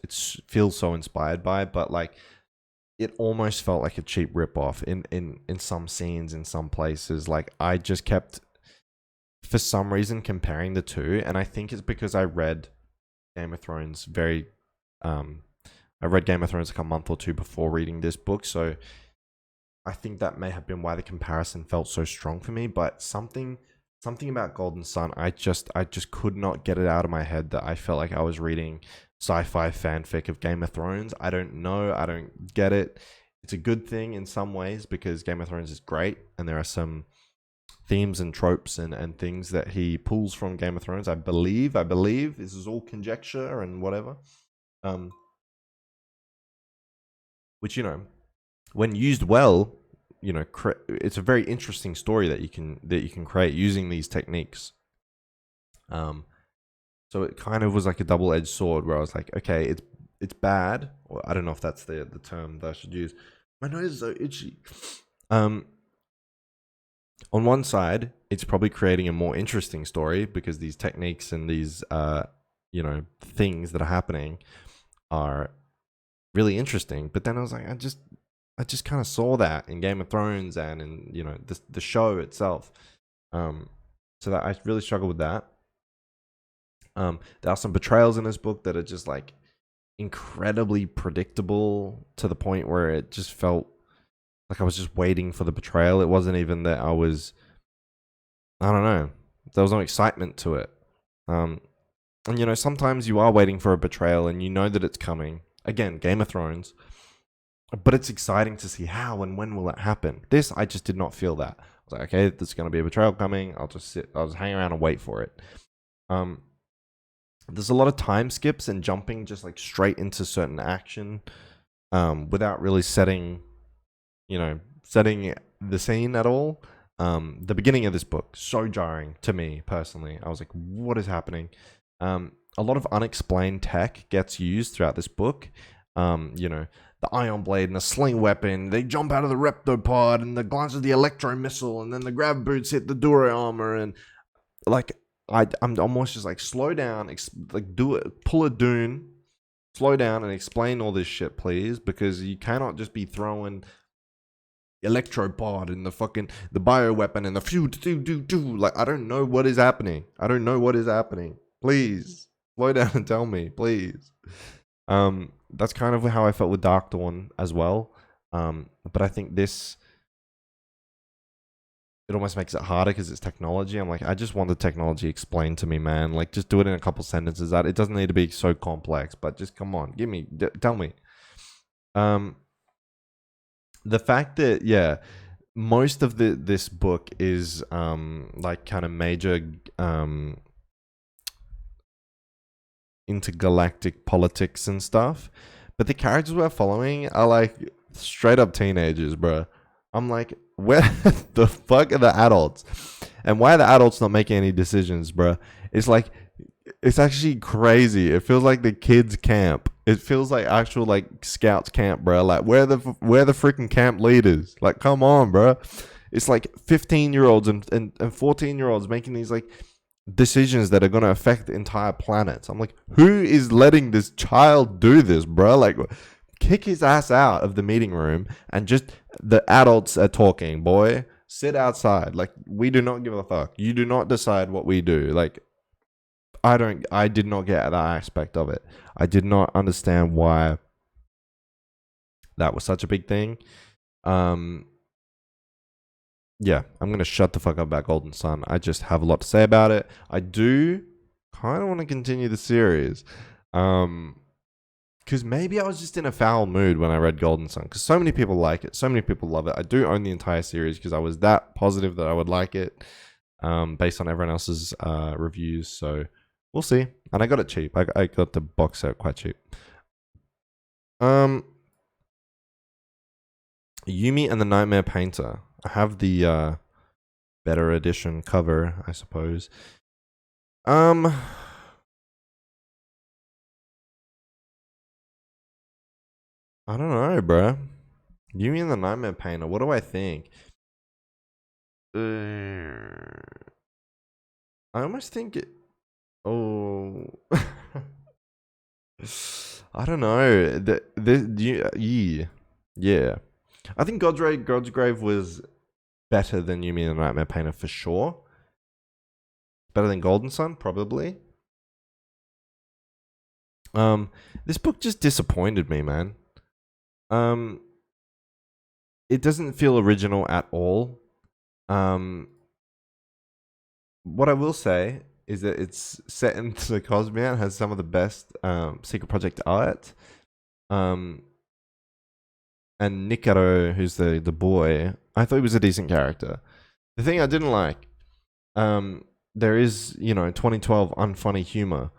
feels so inspired by it, but like it almost felt like a cheap ripoff in some scenes, in some places. Like I just kept, for some reason, comparing the two, and I think it's because I read Game of Thrones I read Game of Thrones like a month or two before reading this book, so I think that may have been why the comparison felt so strong for me. But something about Golden Sun, I just could not get it out of my head that I felt like I was reading sci-fi fanfic of Game of Thrones. I don't know, I don't get it. It's a good thing in some ways because Game of Thrones is great, and there are some themes and tropes and things that he pulls from Game of Thrones. I believe this is all conjecture and whatever. Um, which when used well, it's a very interesting story that you can create using these techniques. So it kind of was like a double-edged sword where I was like, okay, it's bad, or I don't know if that's the term that I should use. My nose is so itchy. On one side, it's probably creating a more interesting story because these techniques and these things that are happening are really interesting. But then I was like, I just kind of saw that in Game of Thrones and in the show itself. So that I really struggled with that. There are some betrayals in this book that are just like incredibly predictable to the point where it just felt like I was just waiting for the betrayal. It wasn't even that I don't know, there was no excitement to it. And sometimes you are waiting for a betrayal and you know that it's coming. Again, Game of Thrones. But it's exciting to see how and when will it happen. This, I just did not feel that. I was like, okay, there's going to be a betrayal coming. I'll just hang around and wait for it. There's a lot of time skips and jumping just like straight into certain action without really setting the scene at all. The beginning of this book, so jarring to me personally. I was like, what is happening? A lot of unexplained tech gets used throughout this book. The ion blade and the sling weapon. They jump out of the reptopod and the glance of the electro missile, and then the grab boots hit the Dura armor, and like I'm almost just like slow down, do it, pull a Dune, slow down and explain all this shit, please, because you cannot just be throwing electropod and the bioweapon and the few do. Like I don't know what is happening. Please slow down and tell me, please. That's kind of how I felt with Dark Dawn as well. But I think it almost makes it harder because it's technology. I'm like, I just want the technology explained to me, man. Like, just do it in a couple sentences. That it doesn't need to be so complex, but just come on, tell me. The fact that most of this book is like kind of major intergalactic politics and stuff, but the characters we're following are like straight up teenagers, bro. I'm like, where the fuck are the adults? And why are the adults not making any decisions, bro? It's like, it's actually crazy. It feels like the kids' camp. It feels like actual like scouts camp, bro. Like, where the freaking camp leaders? Like, come on, bro. It's like 15-year-olds and 14-year-olds making these like decisions that are going to affect the entire planet. So I'm like, who is letting this child do this, bro? Like, kick his ass out of the meeting room and just the adults are talking, boy. Sit outside. Like, we do not give a fuck. You do not decide what we do. Like, I did not get that aspect of it. I did not understand why that was such a big thing. Yeah, I'm going to shut the fuck up about Golden Sun. I just have a lot to say about it. I do kind of want to continue the series. Because maybe I was just in a foul mood when I read Golden Sun. Because so many people like it. So many people love it. I do own the entire series because I was that positive that I would like it. Based on everyone else's reviews. So we'll see. And I got it cheap. I got the box set quite cheap. Yumi and the Nightmare Painter. I have the better edition cover, I suppose. I don't know, bruh. Yumi and the Nightmare Painter. What do I think? I almost think Oh, I don't know. Yeah. I think God's Grave was better than Yumi and the Nightmare Painter for sure. Better than Golden Sun, probably. This book just disappointed me, man. Um, it doesn't feel original at all. What I will say is that it's set into the Cosmere and has some of the best Secret Project art. And Nikaro, who's the boy, I thought he was a decent character. The thing I didn't like, there is 2012 unfunny humor.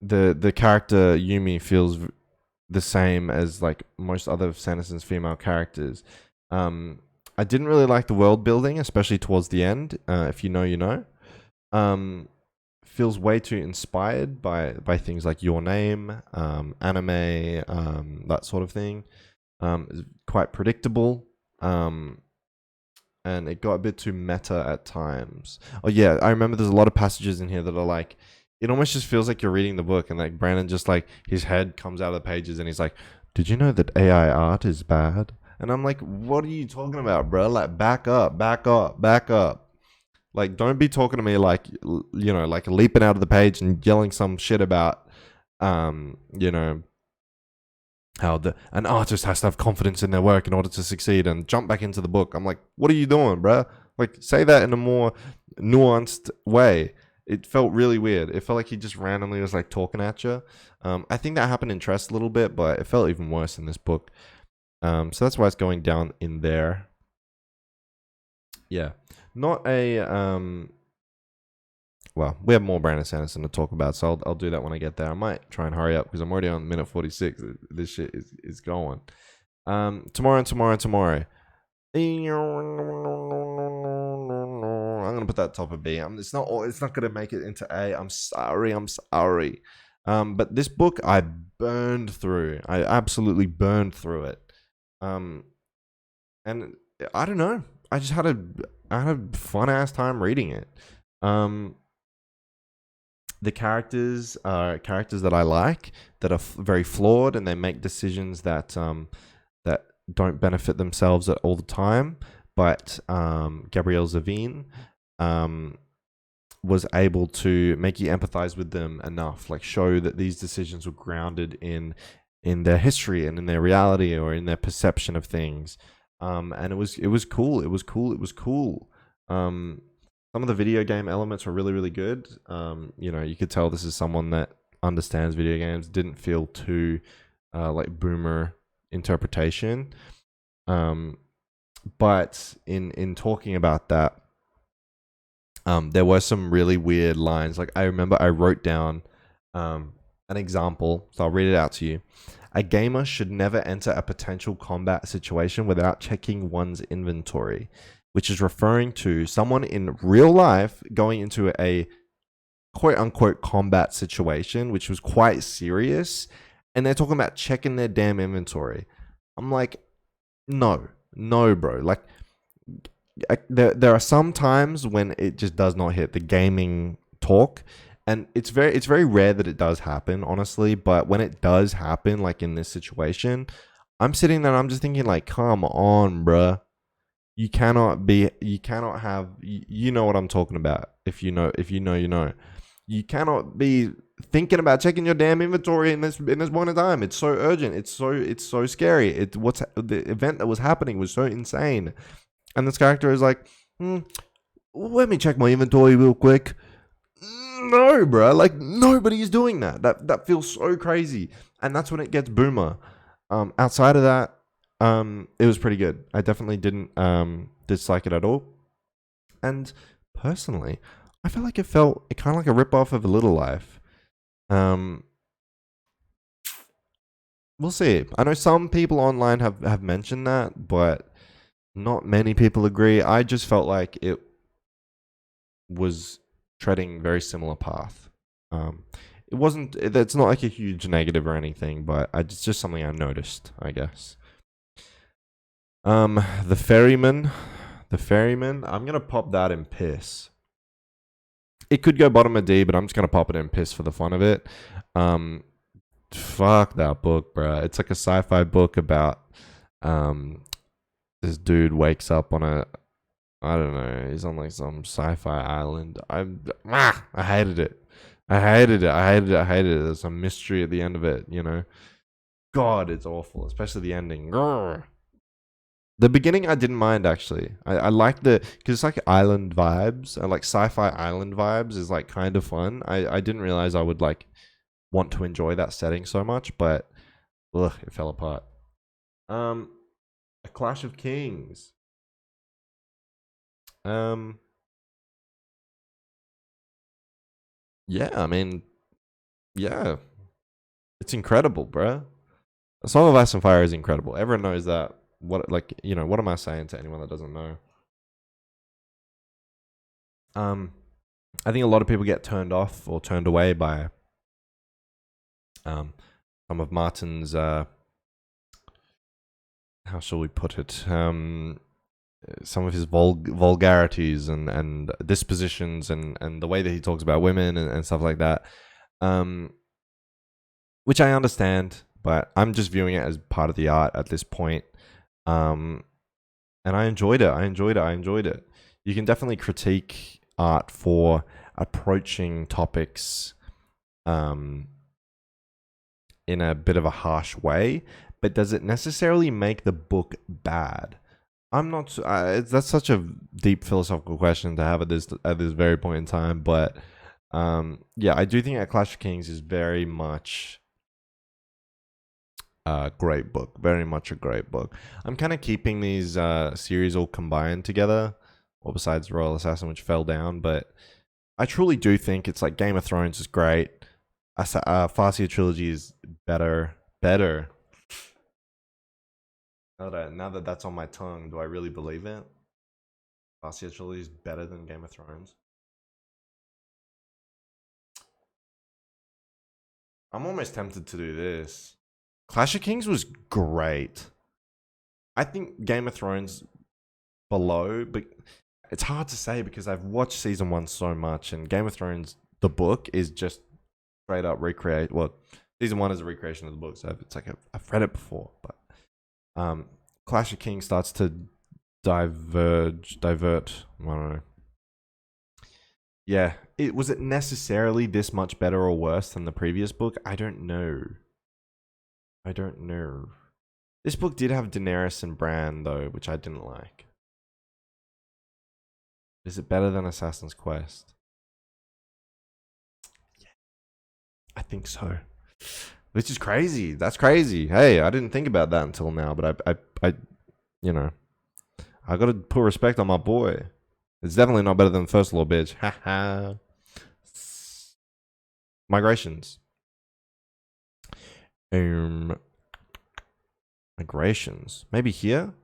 The character Yumi feels the same as like most other Sanderson's female characters. I didn't really like the world building, especially towards the end. If you know, you know. Feels way too inspired by things like Your Name, anime, that sort of thing. It's quite predictable. And it got a bit too meta at times. Oh yeah, I remember there's a lot of passages in here that are like, it almost just feels like you're reading the book, and like Brandon just like his head comes out of the pages, and he's like, "Did you know that AI art is bad?" And I'm like, "What are you talking about, bro? Like, back up, back up, back up." Like, don't be talking to me like, like leaping out of the page and yelling some shit about, you know, how an artist has to have confidence in their work in order to succeed, and jump back into the book. I'm like, what are you doing, bruh? Like, say that in a more nuanced way. It felt really weird. It felt like he just randomly was like talking at you. I think that happened in Tress a little bit, but it felt even worse in this book. So that's why it's going down in there. Yeah, not a well, we have more Brandon Sanderson to talk about, so I'll do that when I get there. I might try and hurry up because I'm already on minute 46. This shit is going. Tomorrow. I'm gonna put that top of B. It's not gonna make it into A. I'm sorry. But this book I burned through. I absolutely burned through it. And I don't know. I had a fun ass time reading it. The characters are characters that I like, that are very flawed, and they make decisions that that don't benefit themselves at all the time. But Gabrielle Zavine was able to make you empathize with them enough, like show that these decisions were grounded in their history and in their reality or in their perception of things. And it was cool. It was cool. Some of the video game elements were really, really good. You could tell this is someone that understands video games. Didn't feel too like boomer interpretation. But in talking about that, there were some really weird lines. Like, I remember I wrote down an example, so I'll read it out to you. A gamer should never enter a potential combat situation without checking one's inventory, which is referring to someone in real life going into a quote unquote combat situation, which was quite serious. And they're talking about checking their damn inventory. I'm like, no, bro. Like, there are some times when it just does not hit the gaming talk. And it's very rare that it does happen, honestly. But when it does happen, like in this situation, I'm sitting there and I'm just thinking, like, come on, bruh. You cannot have, you know what I'm talking about. If you know, you know. You cannot be thinking about checking your damn inventory in this point in time. It's so urgent. It's so scary. The event that was happening was so insane. And this character is like, let me check my inventory real quick. No, bro. Like, nobody's doing that. That feels so crazy. And that's when it gets boomer. Outside of that, it was pretty good. I definitely didn't dislike it at all. And personally, I felt like it kind of like a rip-off of A Little Life. We'll see. I know some people online have mentioned that, but not many people agree. I just felt like it was treading very similar path. It's not like a huge negative or anything, but it's just something I noticed, I guess. The ferryman, I'm gonna pop that in piss. It could go bottom of D, but I'm just gonna pop it in piss for the fun of it. Um, Fuck that book, bro. It's like a sci-fi book about um this dude wakes up on a, I don't know, he's on like some sci-fi island. I hated it. I hated it. I hated it. I hated it. There's a mystery at the end of it, you know. God, it's awful, especially the ending. Grr. The beginning I didn't mind actually. I like because it's like island vibes and like sci-fi island vibes is like kind of fun. I didn't realize I would like want to enjoy that setting so much, but ugh, it fell apart. Um, A Clash of Kings. Um, yeah, I mean, yeah, it's incredible, bruh. A Song of Ice and Fire is incredible. Everyone knows that. What, like, you know, what am I saying to anyone that doesn't know? Um, I think a lot of people get turned off or turned away by some of Martin's how shall we put it? Some of his vulgarities and dispositions and the way that he talks about women and stuff like that. Which I understand, but I'm just viewing it as part of the art at this point. And I enjoyed it. I enjoyed it. I enjoyed it. You can definitely critique art for approaching topics in a bit of a harsh way, but does it necessarily make the book bad? I'm not. That's such a deep philosophical question to have at this very point in time. But yeah, I do think that Clash of Kings is very much a great book. Very much a great book. I'm kind of keeping these series all combined together, or besides Royal Assassin, which fell down. But I truly do think it's like Game of Thrones is great. Farseer trilogy is better. Better. Now that that's on my tongue, do I really believe it? Farseer trilogy is better than Game of Thrones. I'm almost tempted to do this. Clash of Kings was great. I think Game of Thrones below, but it's hard to say because I've watched season 1 so much, and Game of Thrones, the book, is just straight up recreate. Well, season 1 is a recreation of the book, so it's like I've read it before, but Clash of Kings starts to divert. I don't know. Yeah, was it necessarily this much better or worse than the previous book? I don't know. I don't know. This book did have Daenerys and Bran though, which I didn't like. Is it better than Assassin's Quest? Yeah, I think so. Which is crazy. That's crazy. Hey, I didn't think about that until now, but I you know, I gotta put respect on my boy. It's definitely not better than First Law, bitch. Haha. Migrations. Migrations. Maybe here?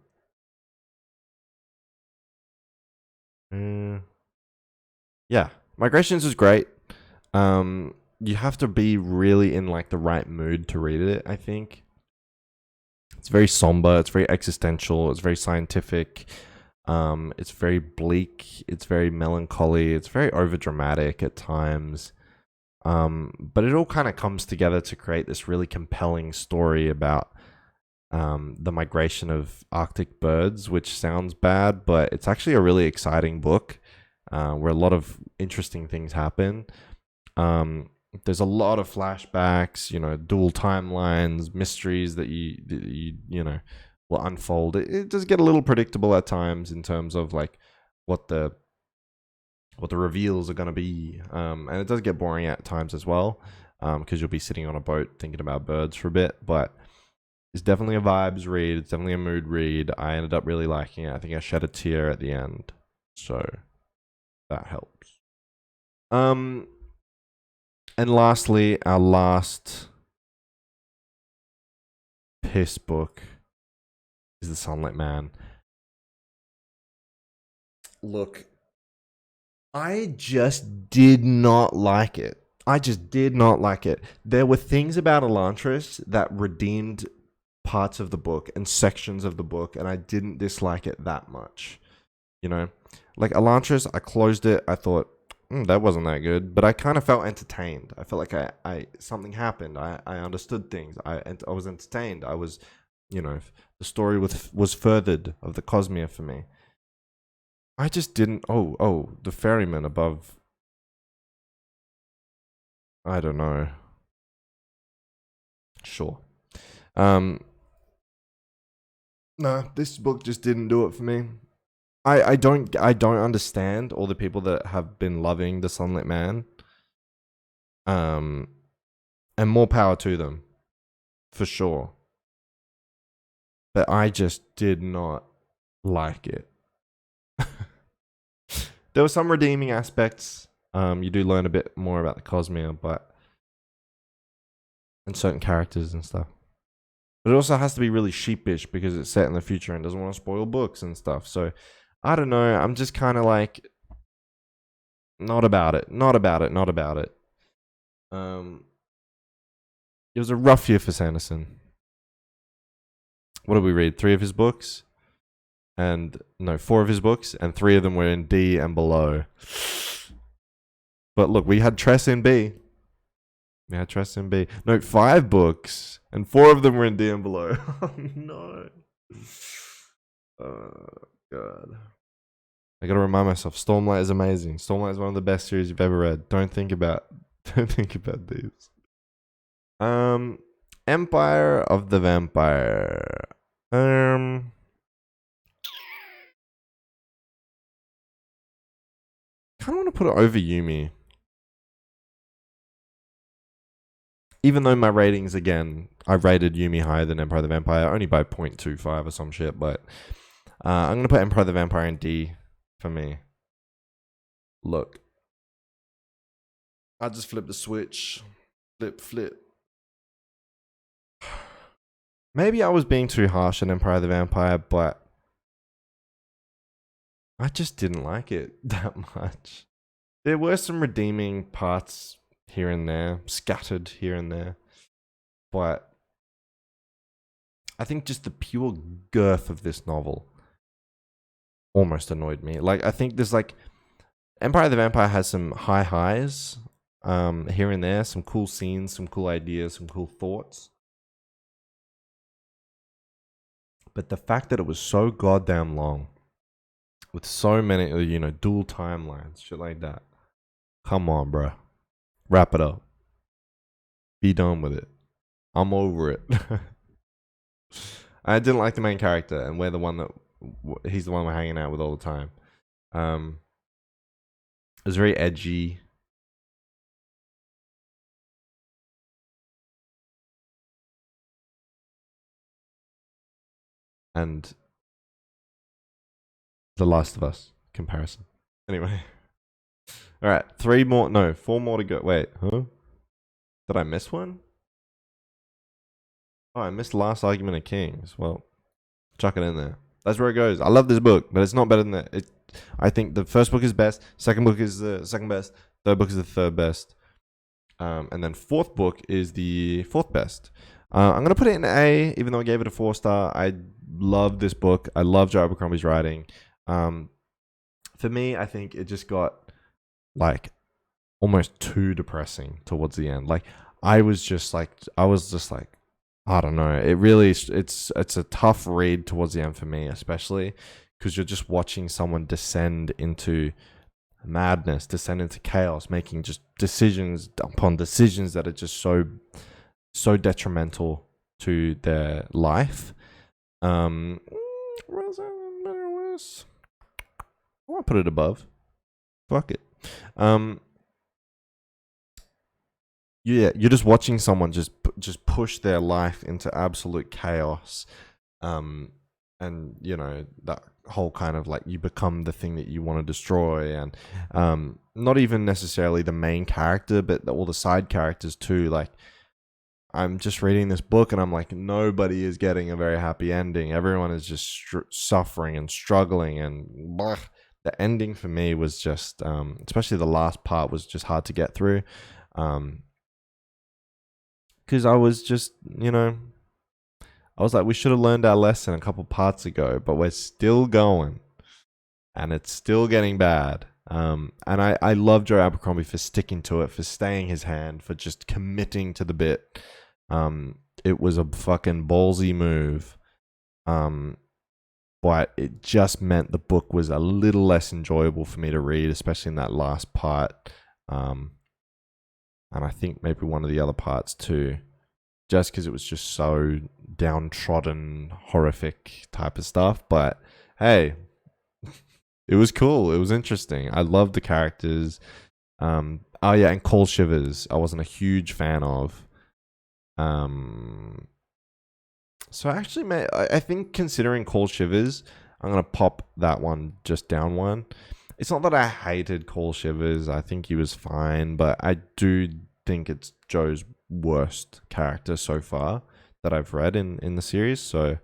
Yeah. Migrations is great. You have to be really in like the right mood to read it, I think. It's very somber, it's very existential, it's very scientific. It's very bleak, it's very melancholy, it's very overdramatic at times. But it all kind of comes together to create this really compelling story about the migration of Arctic birds, which sounds bad, but it's actually a really exciting book where a lot of interesting things happen. There's a lot of flashbacks, you know, dual timelines, mysteries that you know will unfold. It does get a little predictable at times in terms of like what the reveals are going to be, and it does get boring at times as well, because you'll be sitting on a boat thinking about birds for a bit. But it's definitely a vibes read. It's definitely a mood read. I ended up really liking it. I think I shed a tear at the end, so that helps. And lastly, our last piss book is The Sunlit Man. Look, I just did not like it. I just did not like it. There were things about Elantris that redeemed parts of the book and sections of the book, and I didn't dislike it that much. You know, like Elantris, I closed it. I thought, that wasn't that good. But I kind of felt entertained. I felt like I something happened. I understood things. I was entertained. I was, the story was furthered of the Cosmere for me. I just didn't. Oh, the ferryman above. I don't know. Sure. No, this book just didn't do it for me. I don't understand all the people that have been loving the Sunlit Man. And more power to them, for sure. But I just did not like it. There were some redeeming aspects. You do learn a bit more about the Cosmere, and certain characters and stuff. But it also has to be really sheepish because it's set in the future and doesn't want to spoil books and stuff. So I don't know. I'm just kind of like not about it. It was a rough year for Sanderson. What did we read? 3 of his books? No, 4 of his books, and 3 of them were in D and below. But look, we had Tress in B. No, 5 books, and 4 of them were in D and below. Oh, no. Oh, God. I gotta remind myself, Stormlight is amazing. Stormlight is one of the best series you've ever read. Don't think about these. Empire of the Vampire. Kind of want to put it over Yumi. Even though my ratings, again, I rated Yumi higher than Empire of the Vampire, only by 0.25 or some shit, but I'm going to put Empire of the Vampire in D for me. Look. I just flipped the switch. Flip. Maybe I was being too harsh on Empire of the Vampire, but I just didn't like it that much. There were some redeeming parts here and there, scattered here and there, but I think just the pure girth of this novel almost annoyed me. Like, I think there's like Empire of the Vampire has some high highs here and there, some cool scenes, some cool ideas, some cool thoughts. But the fact that it was so goddamn long, with so many, dual timelines, shit like that. Come on, bro. Wrap it up. Be done with it. I'm over it. I didn't like the main character, and he's the one we're hanging out with all the time. It was very edgy. And The Last of Us comparison. Anyway. Alright, 4 more to go. Wait, huh? Did I miss one? Oh, I missed Last Argument of Kings. Well, chuck it in there. That's where it goes. I love this book, but it's not better than that. I think the first book is best, second book is the second best, third book is the third best. And then fourth book is the fourth best. I'm going to put it in A, even though I gave it a 4-star. I love this book. I love Joe Abercrombie's writing. For me, I think it just got like almost too depressing towards the end. Like I was just like, I don't know. It really, it's a tough read towards the end for me, especially because you're just watching someone descend into madness, descend into chaos, making just decisions upon decisions that are just so detrimental to their life. I want to put it above. Fuck it. Yeah, you're just watching someone just push their life into absolute chaos, and that whole kind of like you become the thing that you want to destroy, and not even necessarily the main character, but all the side characters too. Like, I'm just reading this book and I'm like, nobody is getting a very happy ending. Everyone is just suffering and struggling, and the ending for me was just, especially the last part, was just hard to get through. Because I was just, I was like, we should have learned our lesson a couple parts ago, but we're still going. And it's still getting bad. And I love Joe Abercrombie for sticking to it, for staying his hand, for just committing to the bit. It was a fucking ballsy move. But it just meant the book was a little less enjoyable for me to read, especially in that last part. And I think maybe one of the other parts too, just because it was just so downtrodden, horrific type of stuff. But hey, it was cool. It was interesting. I loved the characters. Oh yeah, and Cold Shivers, I wasn't a huge fan of. So actually, I think considering Cold Shivers, I'm gonna pop that one just down one. It's not that I hated Cold Shivers. I think he was fine, but I do think it's Joe's worst character so far that I've read in the series. So,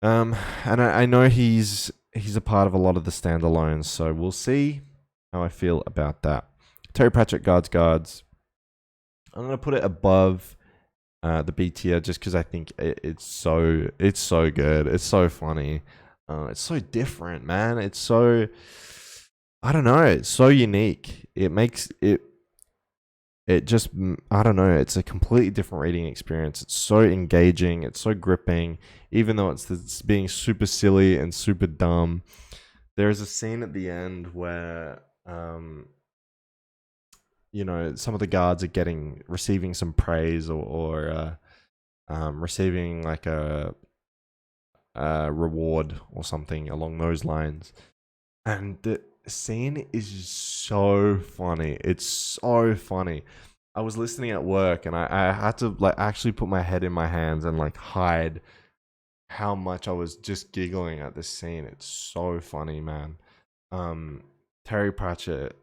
and I know he's a part of a lot of the standalones. So we'll see how I feel about that. Terry Pratchett, Guards. I'm gonna put it above the B tier just because I think it's so good. It's so funny. It's so different, man. It's so, I don't know. It's so unique. It makes it. It just, I don't know. It's a completely different reading experience. It's so engaging. It's so gripping, even though it's being super silly and super dumb. There is a scene at the end where, some of the guards are receiving some praise or receiving like a reward or something along those lines, and the scene is just so funny. It's so funny. I was listening at work and I had to like actually put my head in my hands and like hide how much I was just giggling at this scene. It's so funny, man. Terry Pratchett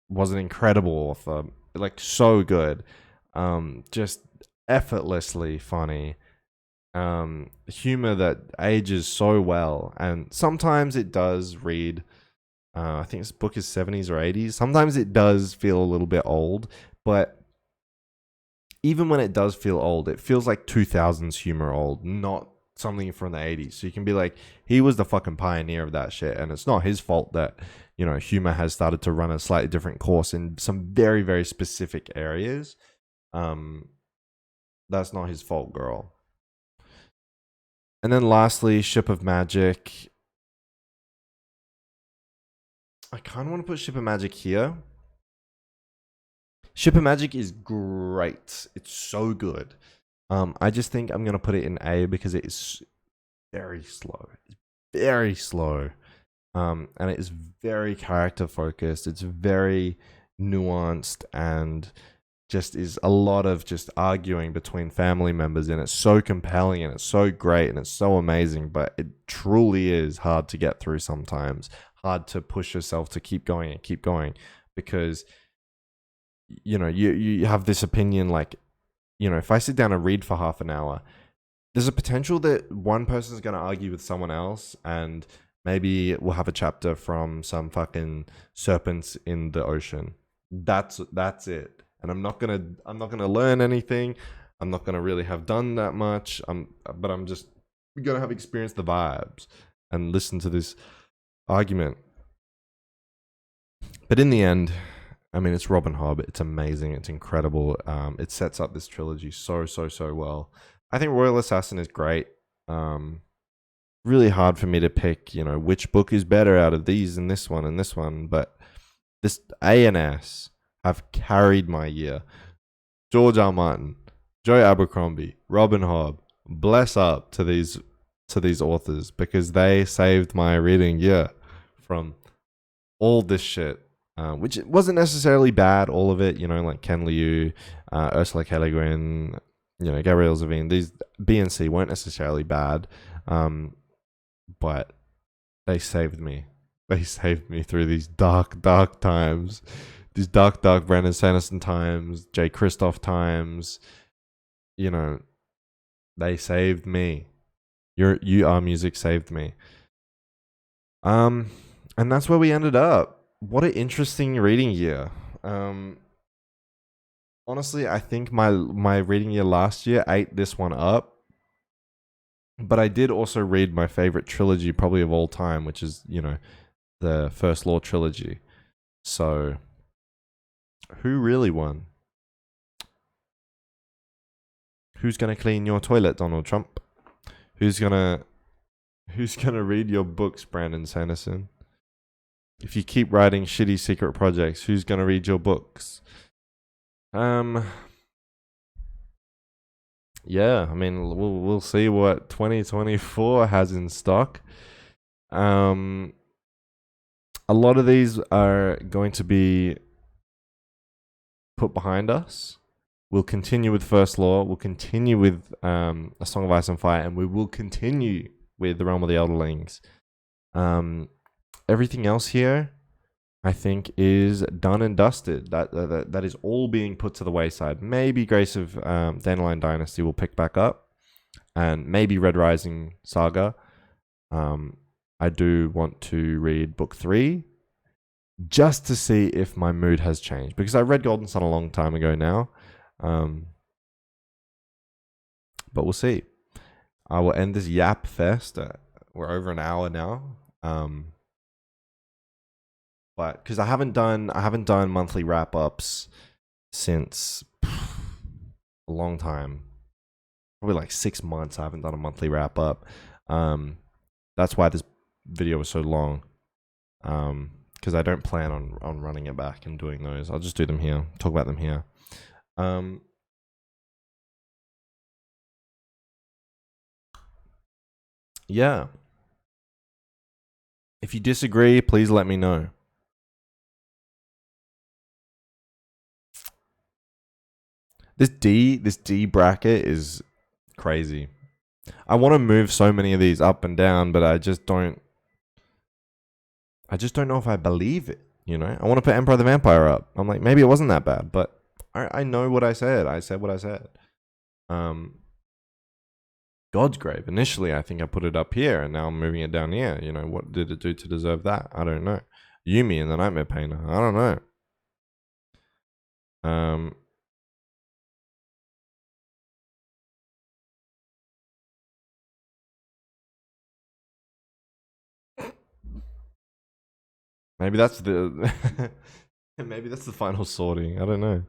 was an incredible author, like so good, just effortlessly funny, humor that ages so well, and sometimes it does read. I think this book is 70s or 80s. Sometimes it does feel a little bit old, but even when it does feel old, it feels like 2000s humor old, not something from the 80s. So you can be like, he was the fucking pioneer of that shit, and it's not his fault that humor has started to run a slightly different course in some very, very specific areas. That's not his fault, girl. And then lastly, Ship of Magic. I kind of want to put Ship of Magic here. Ship of Magic is great. It's so good. I just think I'm going to put it in A because it is very slow. It's very slow. And it is very character focused. It's very nuanced and just is a lot of just arguing between family members, and it's so compelling and it's so great and it's so amazing, but it truly is hard to get through sometimes. Hard to push yourself to keep going and keep going because you have this opinion like, if I sit down and read for half an hour, there's a potential that one person's going to argue with someone else, and maybe we'll have a chapter from some fucking serpents in the ocean. That's it. And I'm not gonna learn anything. I'm not gonna really have done that much. But I'm just gonna have experienced the vibes and listen to this argument. But in the end, I mean, it's Robin Hobb. It's amazing. It's incredible. It sets up this trilogy so well. I think Royal Assassin is great. Really hard for me to pick, which book is better out of these and this one. But this A and S have carried my year. George R. Martin, Joe Abercrombie, Robin Hobb. Bless up to these authors because they saved my reading year from all this shit. Which wasn't necessarily bad, all of it, like Ken Liu, Ursula K. Le Guin, Gabrielle Zavine. These B and C weren't necessarily bad, but they saved me. They saved me through these dark times. These dark Brandon Sanderson times, Jay Kristoff times. They saved me. You Are Music saved me. And that's where we ended up. What an interesting reading year. Honestly, I think my reading year last year ate this one up. But I did also read my favorite trilogy probably of all time, which is, the First Law trilogy. So, who really won? Who's gonna clean your toilet, Donald Trump? Who's gonna read your books, Brandon Sanderson? If you keep writing shitty secret projects, who's gonna read your books? Yeah, I mean, we'll see what 2024 has in stock. A lot of these are going to be put behind us. We'll continue with First Law. We'll continue with A Song of Ice and Fire, and we will continue with The Realm of the Elderlings. Everything else here, I think, is done and dusted. That is all being put to the wayside. Maybe Grace of Dandelion Dynasty will pick back up, and maybe Red Rising Saga. I do want to read book 3 just to see if my mood has changed, because I read Golden Sun a long time ago now. But we'll see. I will end this yap fest. We're over an hour now. But because I haven't done monthly wrap ups since a long time, probably like 6 months. I haven't done a monthly wrap up. That's why this video was so long. Because I don't plan on running it back and doing those. I'll just do them here. Talk about them here. Yeah. If you disagree, please let me know. This D bracket is crazy. I want to move so many of these up and down, but I just don't know if I believe it, you know? I want to put Emperor of the Vampire up. I'm like, maybe it wasn't that bad, but I know what I said. I said what I said. God's Grave. Initially, I think I put it up here, and now I'm moving it down here. You know, what did it do to deserve that? I don't know. Yumi and the Nightmare Painter. I don't know. Maybe that's the maybe that's the final sorting. I don't know.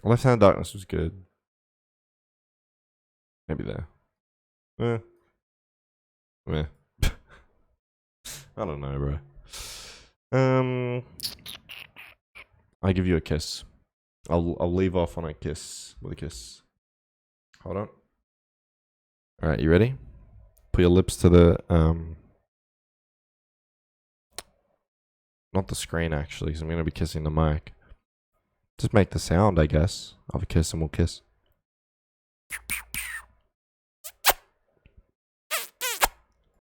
Left Hand of Darkness was good. Maybe there. I don't know, bro. I give you a kiss. I'll leave off on a kiss with a kiss. Hold on. All right, you ready? Put your lips to the not the screen actually, because I'm gonna be kissing the mic. Just make the sound, I guess, of a kiss, and we'll kiss.